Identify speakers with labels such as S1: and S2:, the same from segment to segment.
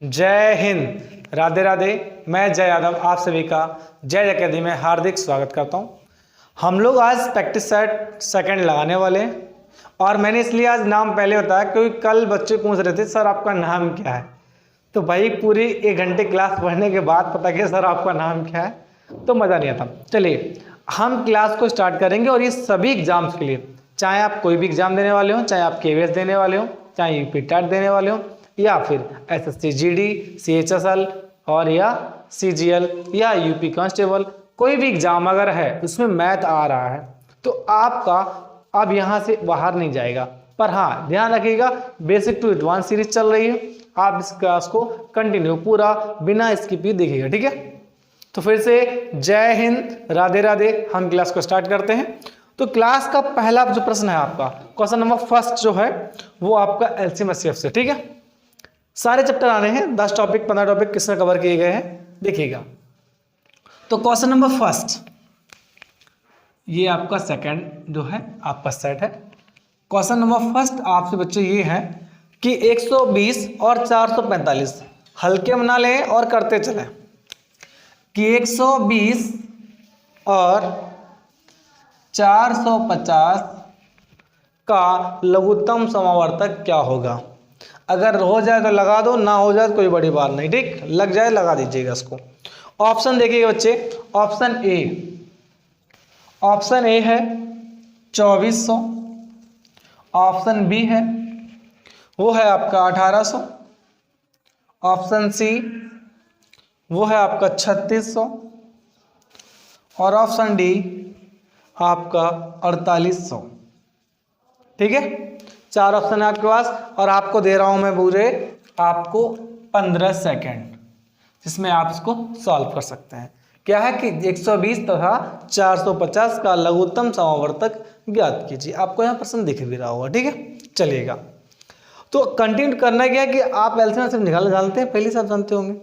S1: जय हिंद, राधे राधे। मैं जय यादव आप सभी का जय एकेडमी में हार्दिक स्वागत करता हूं। हम लोग आज प्रैक्टिस सेट सेकंड लगाने वाले हैं और मैंने इसलिए आज नाम पहले बताया क्योंकि कल बच्चे पूछ रहे थे सर आपका नाम क्या है। तो भाई पूरी 1 घंटे क्लास पढ़ने के बाद पता किया सर आपका नाम क्या है, तो मज़ा नहीं आता। चलिए हम क्लास को स्टार्ट करेंगे और ये सभी एग्जाम्स के लिए, चाहे आप कोई भी एग्जाम देने वाले हो, चाहे आप केवीएस देने वाले हो, चाहे यूपी टेट देने वाले हो, या फिर एसएससी जीडी, सीएचएसएल और या सीजीएल या यूपी कांस्टेबल, कोई भी एग्जाम अगर है उसमें मैथ आ रहा है तो आपका अब यहाँ से बाहर नहीं जाएगा। पर हाँ ध्यान रखिएगा, बेसिक टू एडवांस सीरीज चल रही है, आप इस क्लास को कंटिन्यू पूरा बिना स्किप ही देखिएगा, ठीक है। तो फिर से जय हिंद, राधे राधे। हम क्लास को स्टार्ट करते हैं। तो क्लास का पहला जो प्रश्न है आपका, क्वेश्चन नंबर फर्स्ट जो है वो आपका एलसीएम एचसीएफ से, ठीक है। सारे चैप्टर आने हैं, 10 टॉपिक 15 टॉपिक किसने कवर किए गए हैं देखिएगा। तो क्वेश्चन नंबर फर्स्ट, ये आपका सेकंड जो है आपका सेट है। क्वेश्चन नंबर फर्स्ट आपसे बच्चे ये है कि 120 और 445 हल्के बना लें और करते चलें कि 120 और 450 का लघुत्तम समावर्तक क्या होगा। अगर हो जाए तो लगा दो, ना हो जाए तो कोई बड़ी बात नहीं, ठीक। लग जाए लगा दीजिएगा इसको। ऑप्शन देखिएगा बच्चे, ऑप्शन ए है 2400, ऑप्शन बी है वो है आपका 1800, ऑप्शन सी वो है आपका 3600 और ऑप्शन डी आपका 4800, ठीक है। 4 ऑप्शन है आपके पास और आपको दे रहा हूं मैं पूरे आपको 15 सेकेंड, जिसमें आप इसको सॉल्व कर सकते हैं। क्या है कि 120 तथा 450 का लघुत्तम समावर्तक ज्ञात कीजिए। आपको यहाँ प्रश्न दिख भी रहा होगा, ठीक है। चलिएगा तो कंटिन्यू करना क्या है कि आप एलसीएम सिर्फ निकालना जानते हैं, पहले से आप जानते होंगे।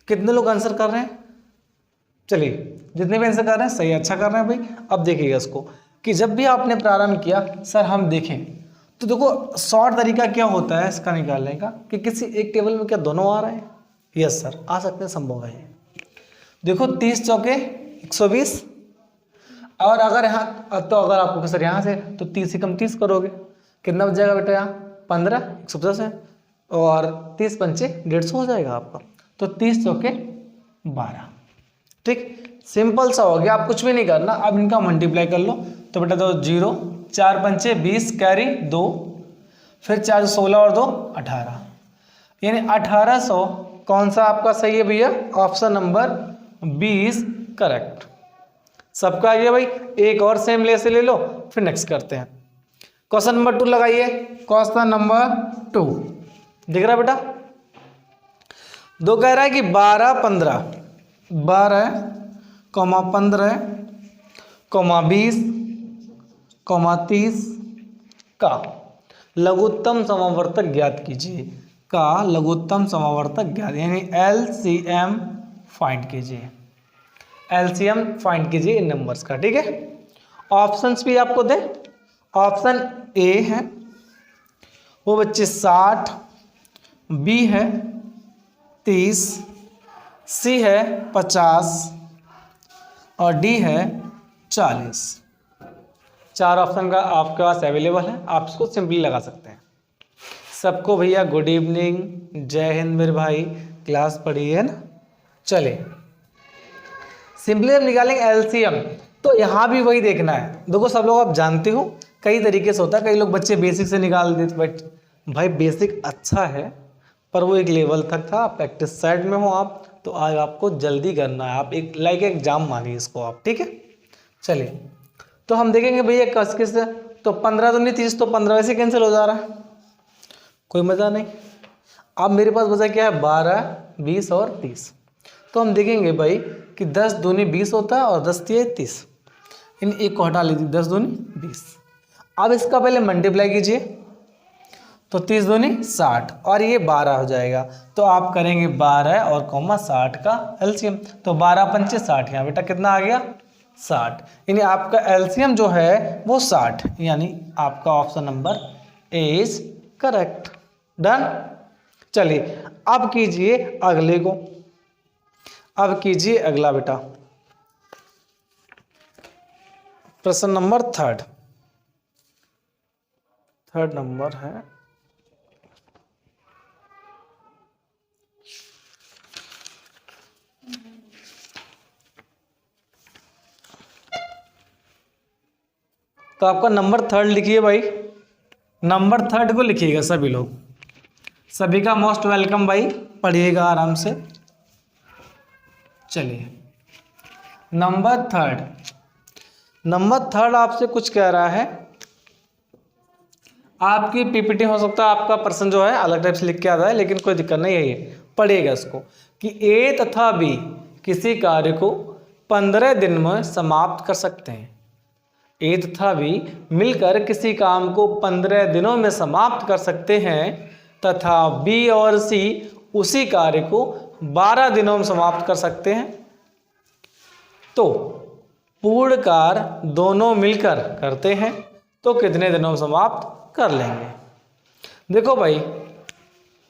S1: कितने लोग आंसर कर रहे हैं? चलिए जितने भी आंसर कर रहे हैं सही, अच्छा कर रहे हैं भाई। अब देखिएगा इसको कि जब भी आपने प्रारंभ किया सर हम देखें, तो देखो शॉर्ट तरीका क्या होता है इसका निकालने का कि किसी एक टेबल में क्या दोनों आ रहे हैं? यस सर आ सकते हैं, संभव है। देखो 30 चौके 120 और अगर यहाँ तो अगर आपको सर यहाँ से तो 30 से कम 30 करोगे, कितना बच जाएगा बेटा? यहाँ 15 150 है और 30 पंचे 150 हो जाएगा आपका। तो 30 चौके 12, ठीक। सिंपल सा हो गया, आप कुछ भी नहीं करना। अब इनका मल्टीप्लाई कर लो तो बेटा दो 0, 4 पंचे 20 कैरी 2, फिर 4 16 और 2 18, यानी 1800 कौन सा आपका सही है भैया? Option number 20 correct. सबका आ गया भाई। एक और सेम ले से ले लो, फिर नेक्स्ट करते हैं। क्वेश्चन नंबर 2 लगाइए। क्वेश्चन नंबर 2 दिख रहा है बेटा? 2 कह रहा है कि 12 15 15 20 30 का लघुत्तम समावर्तक ज्ञात कीजिए। का लघुत्तम समावर्तक ज्ञात, यानी एलसीएम फाइंड कीजिए। एलसीएम फाइंड कीजिए इन नंबर्स का, ठीक है। ऑप्शंस भी आपको दे। ऑप्शन ए है वो बच्चे 60, बी है 30, सी है 50 और डी है 40। 4 ऑप्शन का आपके पास अवेलेबल है, आप इसको सिंपली लगा सकते हैं। सबको भैया गुड इवनिंग, जय हिंद मेरे भाई। क्लास पढ़ी है ना? चलिए सिंपली हम निकालेंगे एलसीएम। तो यहाँ भी वही देखना है। देखो सब लोग आप जानते हो कई तरीके से होता है, कई लोग बच्चे बेसिक से निकाल देते, बट भाई बेसिक अच्छा है पर वो एक लेवल तक था। प्रैक्टिस साइड में हो आप तो आज आपको जल्दी करना है, आप एक लाइक एग्जाम मानिए इसको आप, ठीक है। चलिए तो हम देखेंगे भैया कस किस, तो 15 तो नहीं 30, तो 15 वैसे कैंसिल हो जा रहा है, कोई मज़ा नहीं। अब मेरे पास बचा क्या है? 12 20 और 30। तो हम देखेंगे भाई कि 10 दूनी 20 होता है और 10 तिया 30, इन एक को हटा लीजिए, 10 दूनी 20। अब इसका पहले मल्टीप्लाई कीजिए तो 30 दूनी 60 और ये 12 हो जाएगा। तो आप करेंगे 12 और 60 का एलसीएम, तो 12 पंचे 60, यहाँ बेटा कितना आ गया? 60। यानी आपका एलसीएम जो है वो 60, यानी आपका option number A is correct. Done. चलिए अब कीजिए अगले को, अब कीजिए अगला बेटा, प्रश्न नंबर थर्ड नंबर है। तो आपका नंबर थर्ड लिखिए भाई, नंबर थर्ड को लिखिएगा सभी लोग, सभी का मोस्ट वेलकम भाई, पढ़िएगा आराम से। चलिए नंबर थर्ड आपसे कुछ कह रहा है, आपकी पीपीटी हो सकता है आपका प्रश्न जो है अलग टाइप से लिख के आता है, लेकिन कोई दिक्कत नहीं है, ये पढ़िएगा इसको कि ए तथा बी किसी कार्य को 15 दिन में समाप्त कर सकते हैं। ए तथा बी मिलकर किसी काम को 15 दिनों में समाप्त कर सकते हैं तथा बी और सी उसी कार्य को 12 दिनों में समाप्त कर सकते हैं, तो पूर्ण कार्य दोनों मिलकर करते हैं तो कितने दिनों में समाप्त कर लेंगे। देखो भाई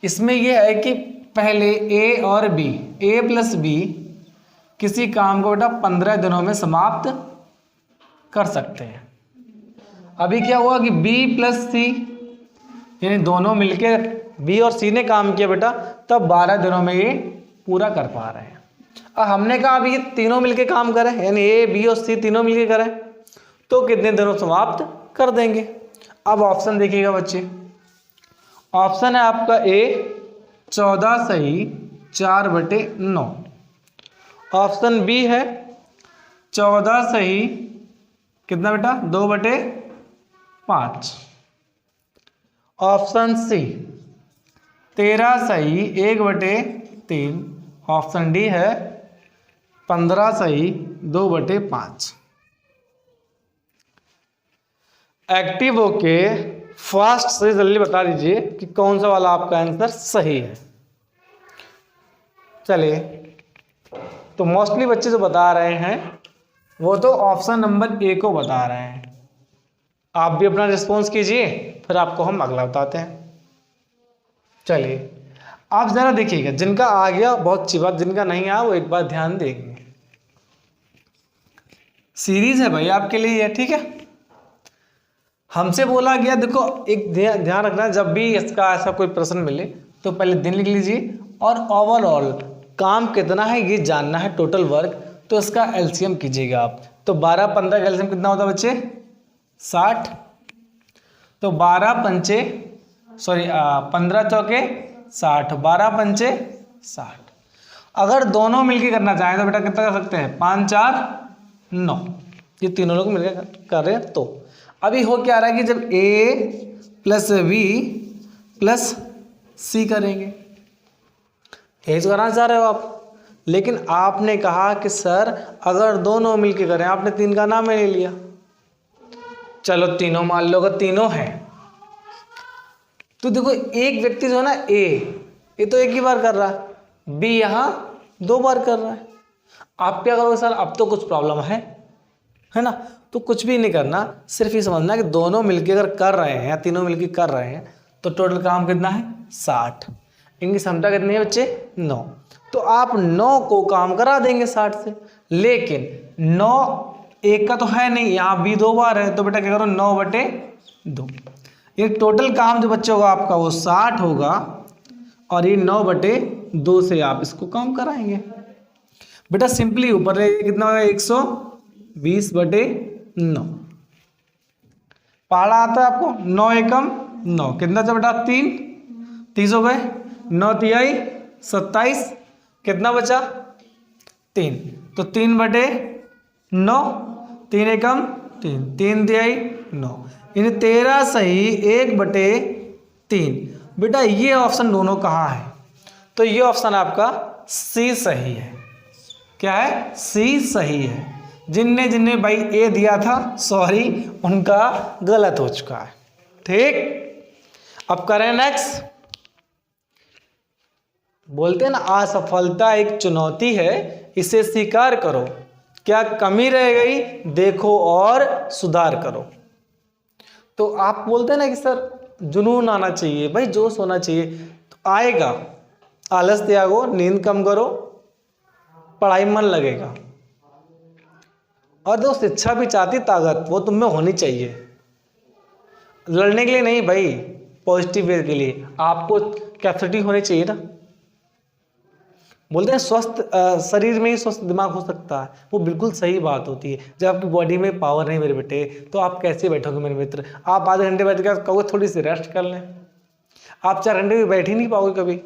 S1: इसमें यह है कि पहले ए और बी, ए प्लस बी किसी काम को बेटा 15 दिनों में समाप्त कर सकते हैं। अभी क्या हुआ कि बी प्लस सी यानी दोनों मिलके बी और सी ने काम किया बेटा, तब 12 दिनों में ये पूरा कर पा रहे हैं। अब हमने कहा अभी ये तीनों मिलके काम करें, यानी ए बी और सी तीनों मिलके करें तो कितने दिनों समाप्त कर देंगे। अब ऑप्शन देखिएगा बच्चे, ऑप्शन है आपका ए 14 सही 4/9, ऑप्शन बी है 14 सही कितना बेटा 2/5, ऑप्शन सी 13 सही 1/3, ऑप्शन डी है 15 सही 2/5। एक्टिव होके फास्ट से जल्दी बता दीजिए कि कौन सा वाला आपका आंसर सही है। चलिए तो मोस्टली बच्चे जो बता रहे हैं वो तो ऑप्शन नंबर ए को बता रहे हैं। आप भी अपना रिस्पॉन्स कीजिए, फिर आपको हम अगला बताते हैं। चलिए आप जरा देखिएगा, जिनका आ गया बहुत अच्छी बात, जिनका नहीं आया वो एक बार ध्यान देंगे। सीरीज है भाई आपके लिए ये, ठीक है। हमसे बोला गया, देखो एक ध्यान रखना, जब भी इसका ऐसा कोई प्रश्न मिले तो पहले दिन लिख लीजिए और ओवरऑल काम कितना है ये जानना है, टोटल वर्क, तो इसका एलसीएम कीजिएगा आप। तो 12-15 का एलसीएम कितना होता है बच्चे 60, तो 15 चौके 60, 12 पंचे 60। अगर दोनों मिलके करना चाहें तो बेटा कितना कर सकते हैं 5 4 9, ये तीनों लोग मिलकर कर रहे हैं। तो अभी हो क्या रहा है कि जब ए प्लस बी प्लस सी करेंगे, यही तो करना चाह रहे हो आप, लेकिन आपने कहा कि सर अगर दोनों मिलके करें, आपने 3 का नाम ले लिया, चलो तीनों मान लो अगर तीनों हैं तो देखो एक व्यक्ति जो है ना ये तो एक ही बार कर रहा है, बी यहाँ 2 बार कर रहा है। आप क्या करोगे सर, अब तो कुछ प्रॉब्लम है ना, तो कुछ भी नहीं करना, सिर्फ ये समझना कि दोनों मिलके अगर कर रहे हैं या तीनों मिलके कर रहे हैं तो टोटल काम कितना है 60, इनकी क्षमता कितनी है बच्चे 9, तो आप 9 को काम करा देंगे 60 से। लेकिन 9 एक का तो है नहीं, यहाँ भी 2 बार है, तो बेटा क्या करो 9/2, ये टोटल काम जो बच्चे होगा आपका वो 60 होगा और ये 9/2 से आप इसको काम कराएंगे। बेटा सिंपली ऊपर कितना होगा 120/9, पहाड़ा आता है आपको 9 एकम 9, कितना था बेटा 3, 30 हो गए, 9 तिहाई 27, कितना बचा 3, तो 3/9, 3 एकम 3, 3 तिहाई 9, यानी 13 सही 1/3। बेटा ये ऑप्शन दोनों कहाँ है, तो ये ऑप्शन आपका सी सही है। क्या है, सी सही है। जिनने भाई ए दिया था सॉरी, उनका गलत हो चुका है, ठीक। अब करें नेक्स्ट। बोलते हैं ना असफलता एक चुनौती है, इसे स्वीकार करो, क्या कमी रह गई देखो और सुधार करो। तो आप बोलते हैं ना कि सर जुनून आना चाहिए भाई, जोश होना चाहिए, तो आएगा। आलस त्यागो, नींद कम करो, पढ़ाई में मन लगेगा। और दोस्त इच्छा भी चाहती ताकत वो तुम में होनी चाहिए, लड़ने के लिए नहीं भाई, पॉजिटिव वे के लिए आपको कैपेसिटी होनी चाहिए ना। बोलते हैं स्वस्थ शरीर में ही स्वस्थ दिमाग हो सकता है, वो बिल्कुल सही बात होती है। जब आपकी बॉडी में पावर नहीं मेरे बेटे, तो आप कैसे बैठोगे मेरे मित्र। आप आधे घंटे बैठ कर कहोगे थोड़ी सी रेस्ट कर लें, आप 4 घंटे भी बैठ ही नहीं पाओगे कभी।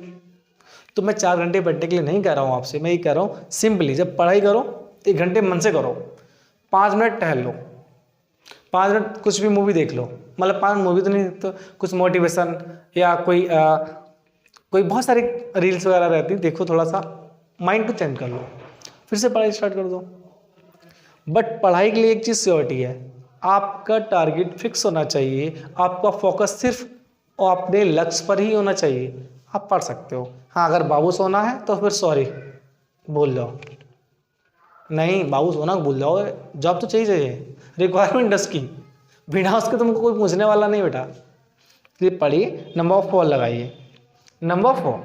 S1: तो मैं 4 घंटे बैठने के लिए नहीं कह रहा हूँ आपसे, मैं ये कह रहा हूँ सिंपली जब पढ़ाई करो 1 घंटे मन से करो, 5 मिनट टहल लो, 5 मिनट कुछ भी मूवी देख लो, मतलब 5 मूवी तो नहीं तो कुछ मोटिवेशन या कोई बहुत सारी रील्स वगैरह रहती, देखो, थोड़ा सा माइंड को चेंज कर लो, फिर से पढ़ाई स्टार्ट कर दो। बट पढ़ाई के लिए एक चीज़ श्योरिटी है, आपका टारगेट फिक्स होना चाहिए, आपका फोकस सिर्फ अपने लक्ष्य पर ही होना चाहिए। आप पढ़ सकते हो, हाँ अगर बाबू सोना है तो फिर सॉरी भूल जाओ, नहीं बाबू सोना भूल जाओ, जॉब तो चाहिए, रिक्वायरमेंट 10 की, बिना उसके तुमको कोई पूछने वाला नहीं बेटा। ये पढ़िए, नंबर 4 लगाइए। नंबर 4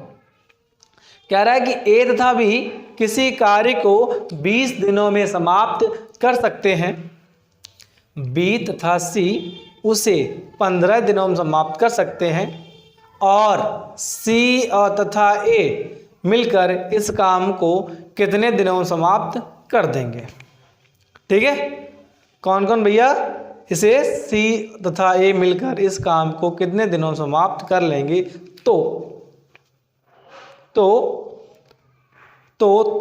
S1: कह रहा है कि ए तथा बी किसी कार्य को 20 दिनों में समाप्त कर सकते हैं, बी तथा सी उसे 15 दिनों में समाप्त कर सकते हैं, और सी और तथा ए मिलकर इस काम को कितने दिनों में समाप्त कर देंगे। ठीक है, कौन कौन भैया, इसे सी तथा ए मिलकर इस काम को कितने दिनों में समाप्त कर लेंगे। तो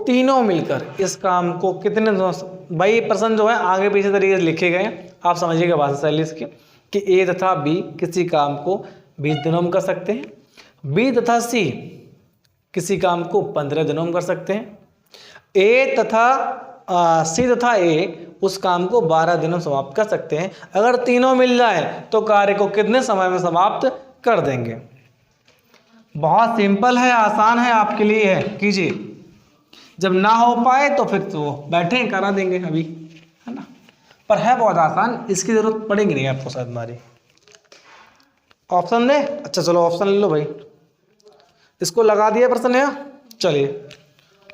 S1: तीनों मिलकर इस काम को कितने दिनों, भाई प्रश्न जो है आगे पीछे तरीके से लिखे गए हैं, आप समझिएगा भाषा शैली इसकी, कि ए तथा बी किसी काम को 20 दिनों में कर सकते हैं, बी तथा सी किसी काम को 15 दिनों में कर सकते हैं, ए तथा सी तथा ए उस काम को 12 दिनों में समाप्त कर सकते हैं। अगर तीनों मिल जाए तो कार्य को कितने समय में समाप्त कर देंगे। बहुत सिंपल है, आसान है, आपके लिए है, कीजिए। जब ना हो पाए तो फिर तो बैठे करा देंगे अभी, है ना, पर है बहुत आसान, इसकी जरूरत पड़ेगी नहीं आपको शायद हमारी। ऑप्शन दे, अच्छा चलो ऑप्शन ले लो भाई, इसको लगा दिया प्रश्न यहाँ। चलिए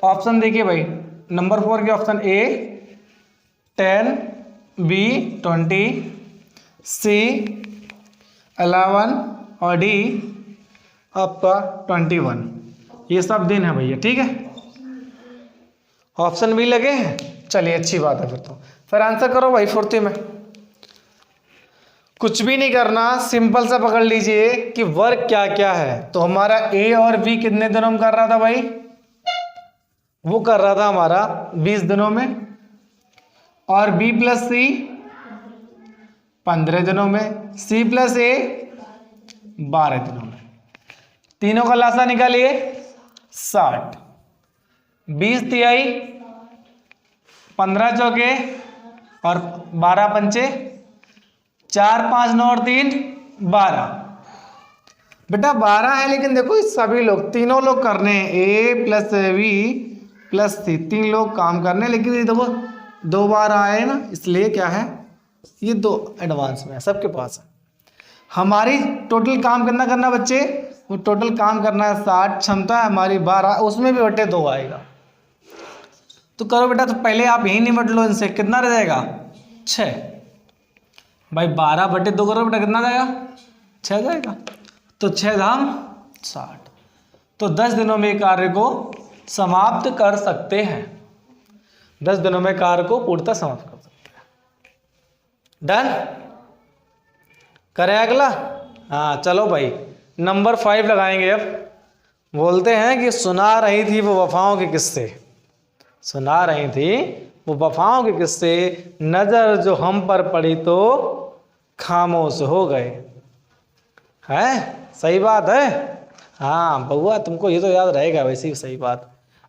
S1: ऑप्शन देखिए भाई, नंबर 4 के ऑप्शन ए 10, बी 20, सी 11 और डी आपका 21। ये सब दिन है भैया, ठीक है, ऑप्शन भी लगे हैं। चलिए अच्छी बात है, फिर आंसर करो भाई फुर्ती में, कुछ भी नहीं करना, सिंपल सा पकड़ लीजिए कि वर्क क्या क्या है। तो हमारा ए और बी कितने दिनों में कर रहा था भाई, वो कर रहा था हमारा 20 दिनों में, और बी प्लस सी 15 दिनों में, सी प्लस ए 12 दिनों में। तीनों का लासा निकालिए 60, 20 तिहाई 15 चौके और 12 पंचे, 4 5 9 और 3 12। बेटा 12 है, लेकिन देखो सभी लोग, तीनों लोग करने हैं, ए प्लस बी प्लस सी, 3 लोग काम करने, लेकिन ये देखो 2 बार आए ना, इसलिए क्या है, ये 2 एडवांस में है, सबके पास है। हमारी टोटल काम कितना करना बच्चे, वो टोटल काम करना है 60, क्षमता है हमारी 12, उसमें भी बटे 2 आएगा। तो करो बेटा, तो पहले आप यही निपट लो इनसे, कितना रह जाएगा 6 भाई, 12 बटे 2 करो बेटा, कितना जाएगा 6 जाएगा, तो 6 धाम 60। तो 10 दिनों में कार्य को समाप्त कर सकते हैं, 10 दिनों में कार्य को पूर्णतः समाप्त कर सकते हैं। डन, करें अगला। हाँ चलो भाई, नंबर 5 लगाएंगे अब। बोलते हैं कि सुना रही थी वो वफाओं के किस्से, सुना रही थी वो वफाओं के किस्से, नजर जो हम पर पड़ी तो खामोश हो गए। है सही बात है, हाँ बउआ तुमको ये तो याद रहेगा, वैसे ही सही बात।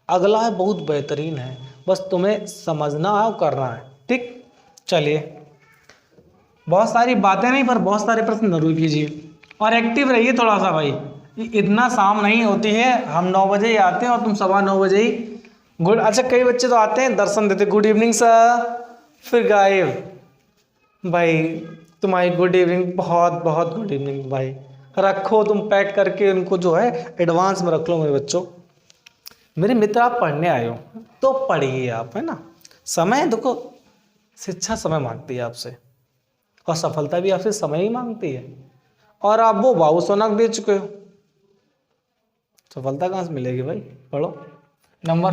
S1: अगला है बहुत बेहतरीन है, बस तुम्हें समझना है और करना है, ठीक। चलिए, बहुत सारी बातें नहीं पर बहुत सारे प्रश्न जरूर कीजिए और एक्टिव रहिए थोड़ा सा भाई, इतना शाम नहीं होती है, हम 9 बजे ही आते हैं और तुम 9:15 बजे ही गुड, अच्छा कई बच्चे तो आते हैं दर्शन देते, गुड इवनिंग सर, फिर गायब। भाई तुम्हारी गुड इवनिंग बहुत बहुत गुड इवनिंग भाई, रखो तुम पैक करके उनको जो है एडवांस में रख लो मेरे बच्चों। मेरे मित्र आप पढ़ने आए हो तो पढ़िए आप, है ना। समय देखो, शिक्षा समय मांगती है आपसे और सफलता भी आपसे समय ही मांगती है, और आप वो बाबू सोनाक दे चुके हो, सफलता कहाँ से मिलेगी भाई। पढ़ो। नंबर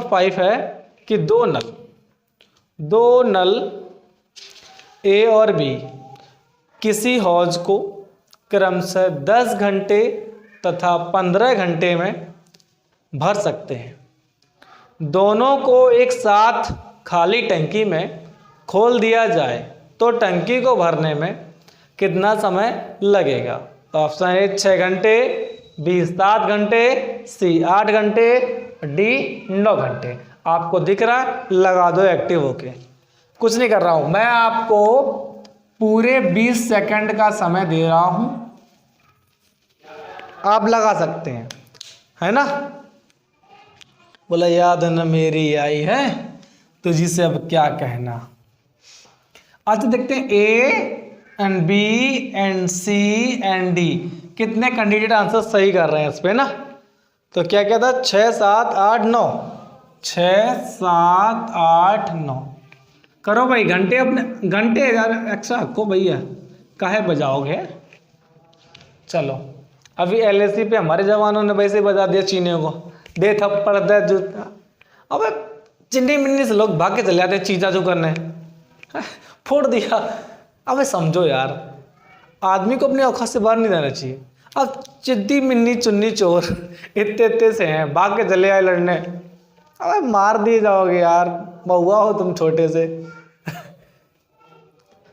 S1: 5 है कि दो नल ए और बी किसी हौज को क्रमशः 10 घंटे तथा 15 घंटे में भर सकते हैं। दोनों को एक साथ खाली टंकी में खोल दिया जाए तो टंकी को भरने में कितना समय लगेगा। ऑप्शन ए 6 घंटे, बी 7 घंटे, सी 8 घंटे, डी 9 घंटे। आपको दिख रहा है, लगा दो एक्टिव होके। कुछ नहीं कर रहा हूं मैं, आपको पूरे 20 सेकंड का समय दे रहा हूं, आप लगा सकते हैं, है ना। बोला याद न मेरी आई है तुझी से अब क्या कहना। अच्छा देखते हैं A and B and C and D कितने कैंडिडेट आंसर सही कर रहे हैं इस पे ना। तो क्या क्या था, 6 7 8 9, 6 7 8 9। करो भाई, घंटे अपने घंटे यार एक्स्ट्रा रखो भैया, काहे बजाओगे। चलो अभी एलएसी पे हमारे जवानों ने वैसे बजा दिया चीनियों को, दे थप्पड़ दे जूता। अबे चिन्नी मिन्नी से लोग भाग के चले जाते चीजा जो करने, फोड़ दिया। अबे समझो यार, आदमी को अपनी औकात से बाहर नहीं जाना चाहिए। अब चिद्दी मिन्नी चुन्नी चोर इतने से हैं, भाग के चले आए लड़ने। अबे मार दिए जाओगे यार, बहुआ हो तुम छोटे से।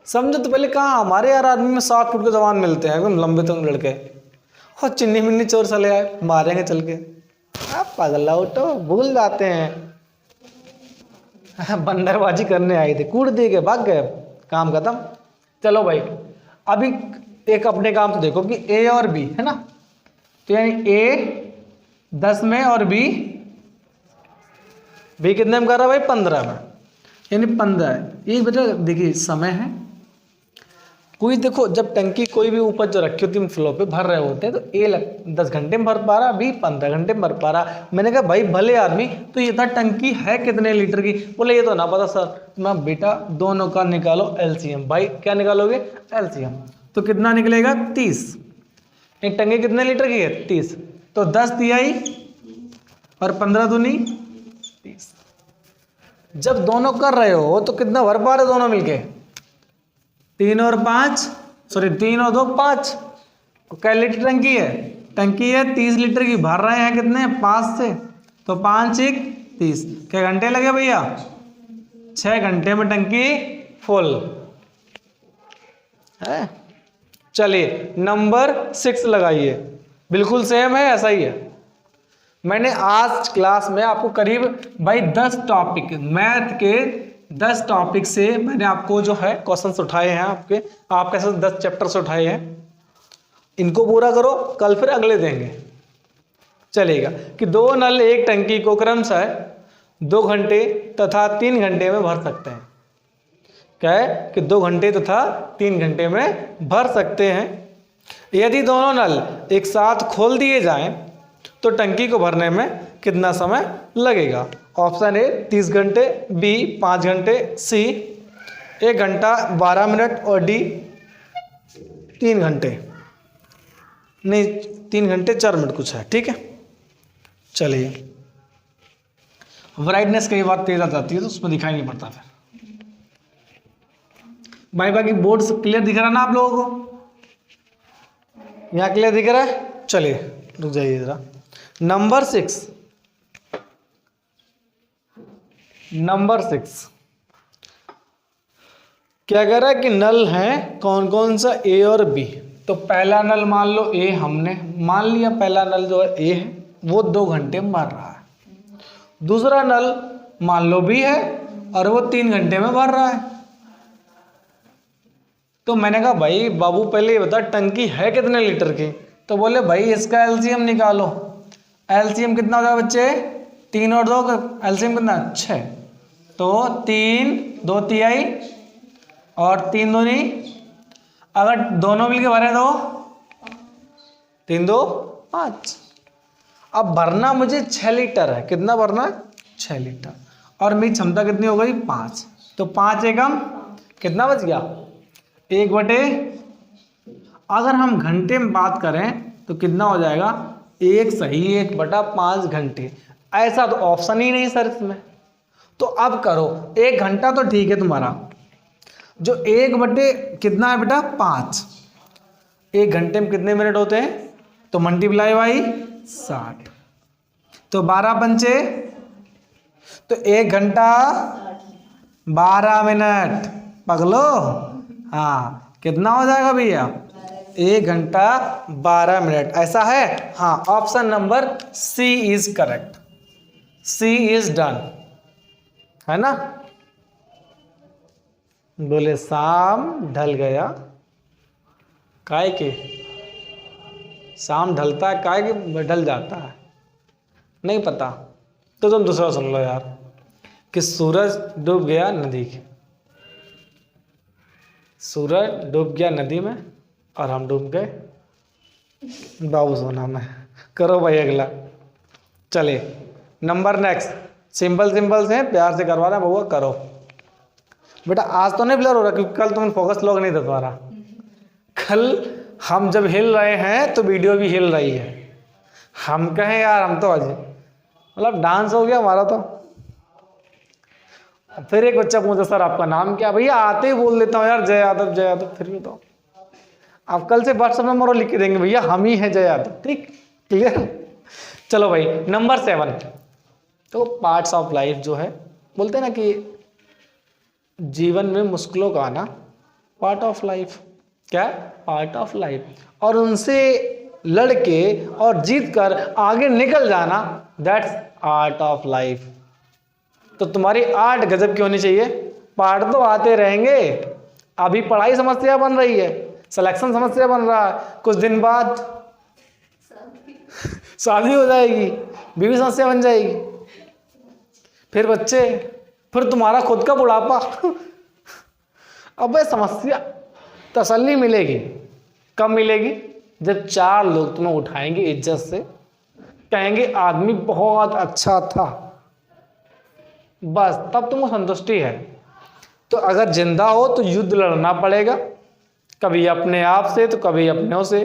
S1: समझो तो पहले कहाँ हमारे यार आदमी में 7 फुट के जवान मिलते हैं एकदम लंबे तुम लड़के, और चिन्नी मिन्नी चोर चले आए, मारेंगे चल के। आप पागल उठो, भूल जाते हैं बंदरबाजी करने आए थे, कूट दिए गए, भाग गए, काम खत्म। चलो भाई अभी एक अपने काम से देखो कि ए और बी है ना, तो यानी ए 10 में और बी कितने में कर रहा है भाई, 15 में, यानी 15 है। ये बेटा देखिए समय है कोई, देखो जब टंकी कोई भी ऊपर जो रखी होती है फ्लो पे भर रहे होते हैं, तो ए 10 घंटे में भर पा रहा, बी 15 घंटे में भर पा रहा। मैंने कहा भाई भले आदमी, तो ये था टंकी है कितने लीटर की। बोले ये तो ना पता सर। मैं बेटा दोनों का निकालो एलसीएम। भाई क्या निकालोगे, एलसीएम। तो कितना निकलेगा, 30। एक टंकी कितने लीटर की है, 30। तो 10 तिहाई और 15 दूनी 30। जब दोनों कर रहे हो तो कितना भर पा रहे दोनों मिलके, 3 और 5, सॉरी 3 और 2 5। क्या लीटर टंकी है, टंकी है 30 लीटर की, भर रहे हैं कितने, 5 से, तो 5 1 30। क्या घंटे लगे भैया, 6 घंटे में टंकी फुल है। चलिए नंबर 6 लगाइए, बिल्कुल सेम है, ऐसा ही है। मैंने आज क्लास में आपको करीब भाई 10 टॉपिक, मैथ के 10 टॉपिक से मैंने आपको जो है क्वेश्चंस उठाए हैं, आपके साथ 10 चैप्टर्स उठाए हैं। इनको पूरा करो, कल फिर अगले देंगे। चलेगा कि 2 नल एक टंकी को क्रमशः 2 घंटे तथा 3 घंटे में भर सकते हैं। क्या है कि 2 घंटे तथा 3 घंटे में भर सकते हैं। यदि दोनों नल एक साथ खोल दिए जाएं तो टंकी को भरने में कितना समय लगेगा। ऑप्शन ए 30 घंटे, बी 5 घंटे, सी 1 घंटा 12 मिनट और डी 3 घंटे, नहीं 3 घंटे 4 मिनट कुछ है, ठीक है। चलिए ब्राइटनेस कई बार तेज आ जाती है तो उसमें दिखाई नहीं पड़ता फिर। भाई बाकी बोर्ड से क्लियर दिख रहा ना आप लोगों को, यहाँ क्लियर दिख रहा है। चलिए रुक जाइए जरा। नंबर 6 क्या कह रहा है कि नल हैं कौन कौन सा, ए और बी। तो पहला नल मान लो ए, हमने मान लिया पहला नल जो है ए है, वो 2 घंटे में भर रहा है। दूसरा नल मान लो बी है और वो 3 घंटे में भर रहा है। तो मैंने कहा भाई बाबू पहले ये बता टंकी है कितने लीटर की। तो बोले भाई इसका एलसीएम निकालो। एलसीएम कितना होगा बच्चे, 3 और 2 का एलसीएम कितना, 6। तो 3 2 तिहाई और 3 दूनी अगर दोनों मिलके भरे तो 3 2 5। अब भरना मुझे 6 लीटर है। कितना भरना है? 6 लीटर। और मेरी क्षमता कितनी हो गई? 5। तो 5 एकम कितना बच गया? 1/, अगर हम घंटे में बात करें तो कितना हो जाएगा? 1 सही 1/5 घंटे। ऐसा तो ऑप्शन ही नहीं सर इसमें। तो अब करो, 1 घंटा तो ठीक है तुम्हारा, जो 1/, कितना है बेटा? 5। 1 घंटे में कितने मिनट होते हैं? तो मल्टीप्लाई बाई 60, तो 12 पंचे, तो 1 घंटा 12 मिनट पगलो। हाँ, कितना हो जाएगा भैया? 1 घंटा 12 मिनट। ऐसा है? हाँ, option number C is correct. C is done, है ना? बोले शाम ढल गया, काय के? शाम ढलता है काय के ढल जाता है? नहीं पता तो तुम दूसरा सुन लो यार, कि सूरज डूब गया नदी के, सूरज डूब गया नदी में और हम डूब गए बाबू सोना में। करो भाई अगला। चले नंबर नेक्स्ट। सिंपल सिंपल से प्यार से करवाना बउआ, करो बेटा। आज तो नहीं ब्लर हो रहा क्योंकि कल तुम फोकस लॉग नहीं था तुम्हारा। कल हम जब हिल रहे हैं तो वीडियो भी हिल रही है। हम कहें यार, हम तो आज मतलब डांस हो गया हमारा तो। फिर एक बच्चा पूछा सर आपका नाम क्या? भैया आते ही बोल देता हूँ यार, जय यादव जय यादव। फिर भी तो आप कल से व्हाट्सएप नंबर और लिख के देंगे, भैया हम ही हैं जय यादव। ठीक, क्लियर? चलो भाई, नंबर 7। तो पार्ट्स ऑफ लाइफ जो है, बोलते हैं ना कि जीवन में मुश्किलों का आना पार्ट ऑफ लाइफ। क्या? Part of life. और उनसे लड़के और जीत कर आगे निकल जाना, दैट्स आर्ट ऑफ लाइफ। तो तुम्हारी आर्ट गजब की होनी चाहिए। पार्ट तो आते रहेंगे। अभी पढ़ाई समस्या बन रही है, सिलेक्शन समस्या बन रहा है, कुछ दिन बाद शादी हो जाएगी, बीवी समस्या बन जाएगी, फिर बच्चे, फिर तुम्हारा खुद का बुढ़ापा। अब समस्या तसल्ली मिलेगी कब मिलेगी? जब 4 लोग तुम्हें उठाएंगे इज्जत से, कहेंगे आदमी बहुत अच्छा था, बस तब तुमको संतुष्टि है। तो अगर जिंदा हो तो युद्ध लड़ना पड़ेगा, कभी अपने आप से तो कभी अपनों से,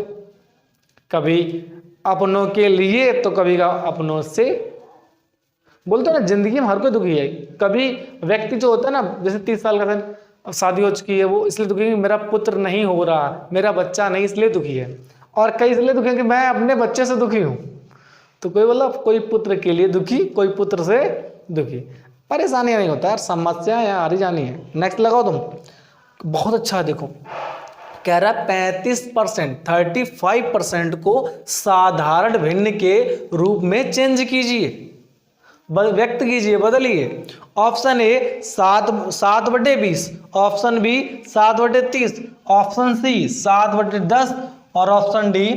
S1: कभी अपनों के लिए तो कभी अपनों से। बोलते ना जिंदगी में हर कोई दुखी है। कभी व्यक्ति जो होता है ना, जैसे 30 साल का था, अब शादी हो चुकी है, वो इसलिए दुखी है कि मेरा पुत्र नहीं हो रहा, मेरा बच्चा नहीं, इसलिए दुखी है। और कई इसलिए दुखी है कि मैं अपने बच्चे से दुखी हूँ। तो कोई बोला कोई पुत्र के लिए दुखी, कोई पुत्र से दुखी। परेशानियां नहीं होता यार, समस्या यहाँ आ रही जानी है। नेक्स्ट लगाओ तुम। बहुत अच्छा देखो, कह रहा 35%, 35% को साधारण भिन्न के रूप में चेंज कीजिए, व्यक्त कीजिए, बदलिए। Option A 7/20, option B 7/30, option C 7/10 और ऑप्शन डी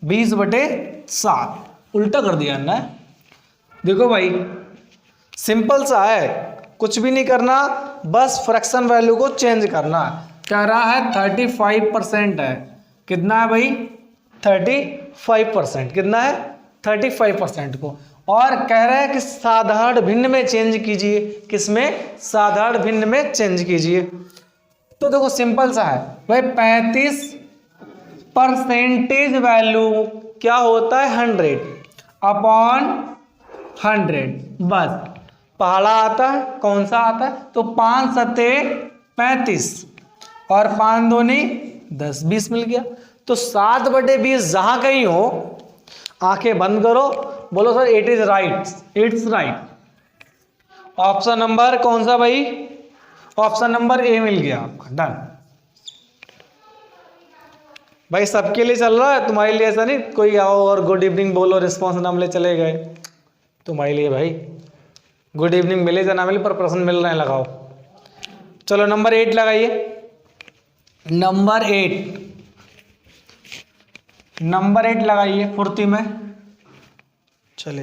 S1: 20/7। उल्टा कर दिया ना। देखो भाई, सिंपल सा है, कुछ भी नहीं करना, बस फ्रैक्शन वैल्यू को चेंज करना। कह रहा है 35% है। कितना है भाई? 35%। कितना है? 35% को। और कह रहा है कि साधारण भिन्न में चेंज कीजिए। किसमें? साधारण भिन्न में चेंज कीजिए। तो देखो सिंपल सा है भाई, 35% वैल्यू क्या होता है? 100/100। बस पहाड़ा आता है, कौन सा आता है? तो 5 सत्ते 35 और 5 दूनी 10, 20 मिल गया। तो 7/20 जहां कहीं हो, आंखें बंद करो, बोलो sir it is right, it's right. Option number कौन सा भाई? ऑप्शन नंबर ए मिल गया आपका। डन भाई, सबके लिए चल रहा है, तुम्हारे लिए ऐसा नहीं कोई आओ और गुड इवनिंग बोलो, रिस्पॉन्स ना मिले चले गए। तुम्हारे लिए भाई गुड इवनिंग मिले या ना मिले, पर प्रश्न मिल रहे हैं, लगाओ। चलो नंबर 8 लगाइए। नंबर 8 लगाइए फुर्ती में। चले,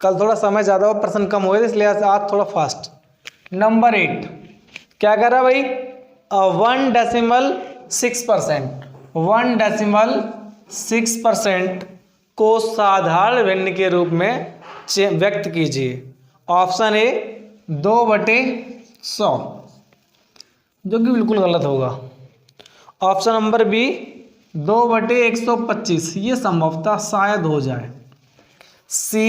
S1: कल थोड़ा समय ज़्यादा हो, प्रश्न कम हुए, इसलिए आज थोड़ा फास्ट। नंबर 8 क्या कर रहा है भाई? 1 6%, 1.6% को साधारण भिन्न के रूप में व्यक्त कीजिए। ऑप्शन ए 2/100, जो कि बिल्कुल गलत होगा। ऑप्शन नंबर बी 2/125, ये संभवतः शायद हो जाए। सी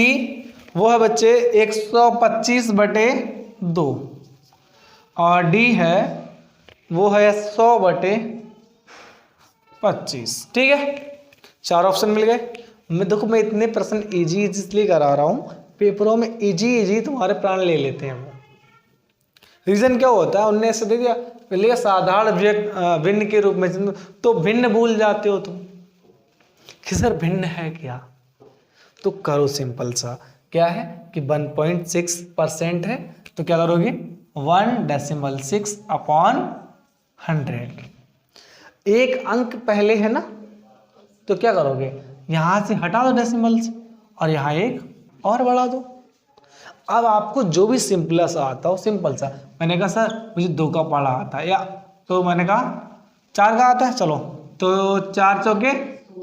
S1: वो है बच्चे 125/2, और डी है वो है 100/25। ठीक है, 4 ऑप्शन मिल गए। मैं इतने प्रश्न इजी इसलिए करा रहा हूँ, पेपरों में इजी तुम्हारे प्राण ले लेते हैं वो। रीजन क्या होता है, उनने ऐसे दे दिया पहले साधारण भिन्न के रूप में, तो भिन्न भूल जाते हो तुम कि सर भिन्न है क्या। तो करो सिंपल सा, क्या है कि 1.6% है, तो क्या करोगे 1/6/100। एक अंक पहले है ना, तो क्या करोगे यहां से हटा दो डेसिमल से, और यहां एक और बढ़ा दो। अब आपको जो भी सिंपल सा आता हो, सिंपल सा। मैंने कहा सर मुझे 2 का पढ़ा आता है, या तो मैंने कहा 4 का आता है, चलो तो 4 चौके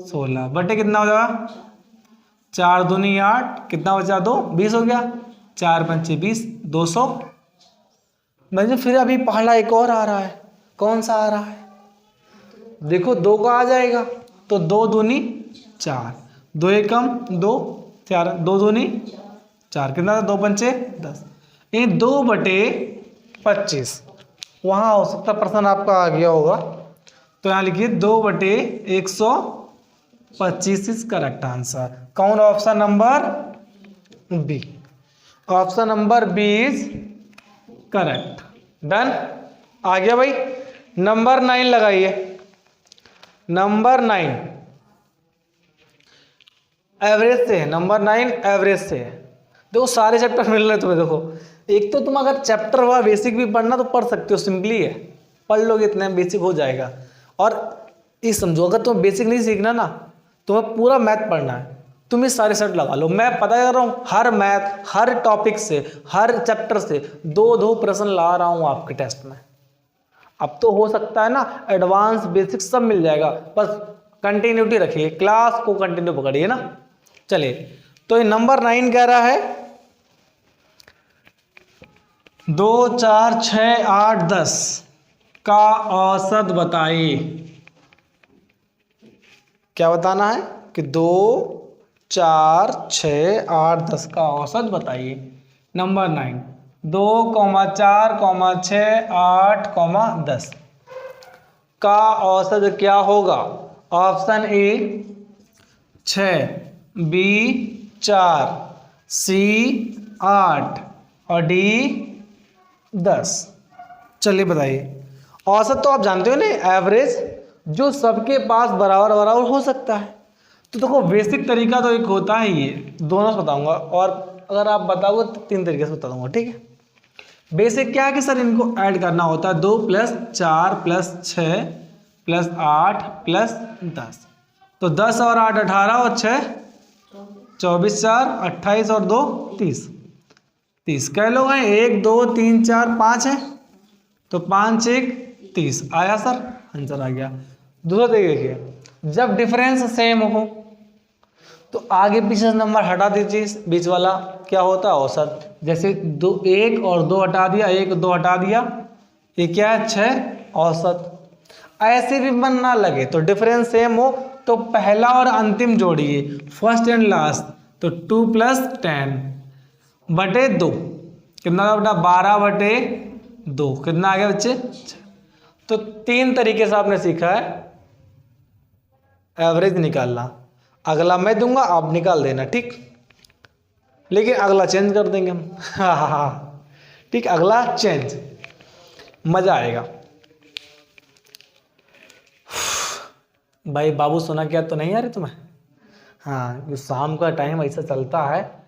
S1: 16 बटे कितना हो जाएगा 4 दूनी 8, कितना बचा 2, 20 हो गया। 4 पंचे 20, 200। मैंने फिर अभी पढ़ा एक और आ रहा है, कौन सा आ रहा है देखो, 2 का आ जाएगा, तो 2 दूनी 4, 2 एकम 2, 4 2 दूनी 4, कितना था 2 पंचे 10, ये 2/25। वहाँ हो सकता प्रश्न आपका आ गया होगा, तो यहाँ लिखिए 2/125 इज करेक्ट आंसर। कौन, option number B. Option number B is correct. Done, आ गया भाई। नंबर 9 लगाइए। नंबर 9 एवरेज से है, नंबर 9 एवरेज से है। देखो सारे चैप्टर मिल रहे तुम्हें। देखो एक तो तुम अगर चैप्टर हुआ बेसिक भी पढ़ना तो पढ़ सकते हो, सिंपली है, पढ़ लोगे इतना बेसिक हो जाएगा। और ये समझो अगर तुम्हें बेसिक नहीं सीखना ना, तुम्हें पूरा मैथ पढ़ना है, तुम इस सारे सेट लगा लो। मैं पता कर रहा हूँ हर मैथ, हर टॉपिक से, हर चैप्टर से 2-2 प्रश्न ला रहा हूँ आपके टेस्ट में। अब तो हो सकता है ना एडवांस बेसिक सब मिल जाएगा, बस कंटिन्यूटी रखिए, क्लास को कंटिन्यू पकड़िए ना। चलिए, तो ये नंबर 9 कह रहा है 2, 4, 6, 8, 10 का औसत बताइए। क्या बताना है कि 2, 4, 6, 8, 10 का औसत बताइए। नंबर 9 2, 4, 6, 8, 10 का औसत क्या होगा। ऑप्शन ए 6, बी 4, सी 8 और डी 10। चलिए बताइए। औसत तो आप जानते हो ना, एवरेज, जो सबके पास बराबर बराबर हो सकता है। तो देखो बेसिक तरीका तो एक होता है, ये दोनों से बताऊंगा, और अगर आप बताओगे तो 3 तरीके से बता दूंगा। ठीक है, बेसिक क्या है कि सर इनको ऐड करना होता है, 2 + 4 + 6 + 8 + 10। तो 10 और 8 18 और 6 24, 4 28 और 2 30। 30 कै लोग हैं, 1 2 3 4 5 है, तो 5 1 30 आया सर, आंसर आ गया। दूसरा देखिए, जब डिफरेंस सेम हो तो आगे पीछे नंबर हटा दीजिए, बीच वाला क्या होता है औसत। जैसे 2 1 और 2 हटा दिया, 1 2 हटा दिया, ये क्या है 6 औसत। ऐसे भी मन ना लगे तो डिफरेंस सेम हो तो पहला और अंतिम जोड़िए, फर्स्ट एंड लास्ट, तो 2 + 10/2 कितना बेटा 12/2 कितना आ गया बच्चे। तो 3 तरीके से आपने सीखा है एवरेज निकालना। अगला मैं दूंगा, आप निकाल देना, ठीक। लेकिन अगला चेंज कर देंगे हम। हाँ ठीक, अगला चेंज, मजा आएगा। भाई बाबू सुना क्या तो नहीं आ रही तुम्हें। हाँ, जो शाम का टाइम ऐसा चलता है,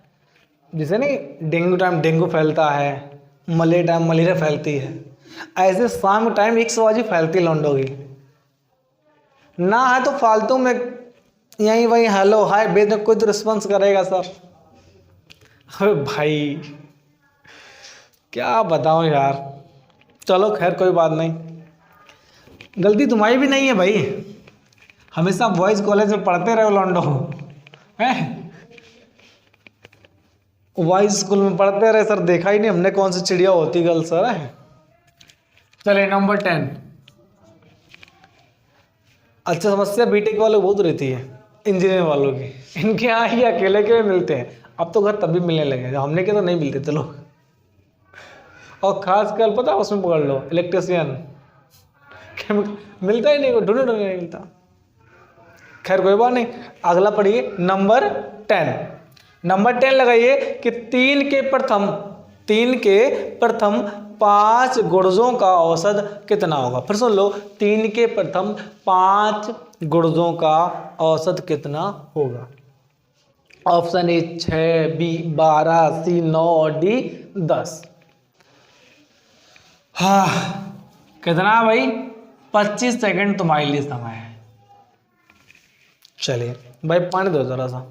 S1: जैसे नहीं डेंगू टाइम डेंगू फैलता है, मलेरिया टाइम मलेरिया फैलती है, ऐसे शाम के टाइम 100 बाजी फैलती लौंडोगी ना। है तो फालतू में यहीं वहीं हेलो हाय बेच में कोई तो रिस्पॉन्स करेगा सर। अरे भाई क्या बताऊं यार, चलो खैर कोई बात नहीं। गलती तुम्हारी भी नहीं है भाई, हमेशा बॉयज कॉलेज में पढ़ते रहे लॉन्डो हैं, बॉयज स्कूल में पढ़ते रहे सर, देखा ही नहीं हमने कौन सी चिड़िया होती गर्ल सर है। चलिए नंबर 10। अच्छा समस्या बीटेक वालों को बहुत रहती है, इंजीनियरिंग वालों की, इनके यहाँ ही अकेले के मिलते हैं। अब तो घर तभी मिलने लगे, हमने के तो नहीं मिलते थे लोग। और खास कर पता उसमें पकड़ लो इलेक्ट्रिशियन, मिलता ही नहीं, ढूंढे ढूंढे नहीं मिलता। खैर कोई बात नहीं, अगला पढ़िए नंबर 10। नंबर 10 लगाइए कि 3 के प्रथम 5 गुणजों का औसत कितना होगा। फिर सुन लो, 3 के प्रथम 5 गुणजों का औसत कितना होगा। ऑप्शन ए 6, बी 12, सी 9 और डी 10। हाँ कितना भाई, 25 सेकंड तुम्हारे लिए समय है। चलिए भाई पानी दो जरा सा।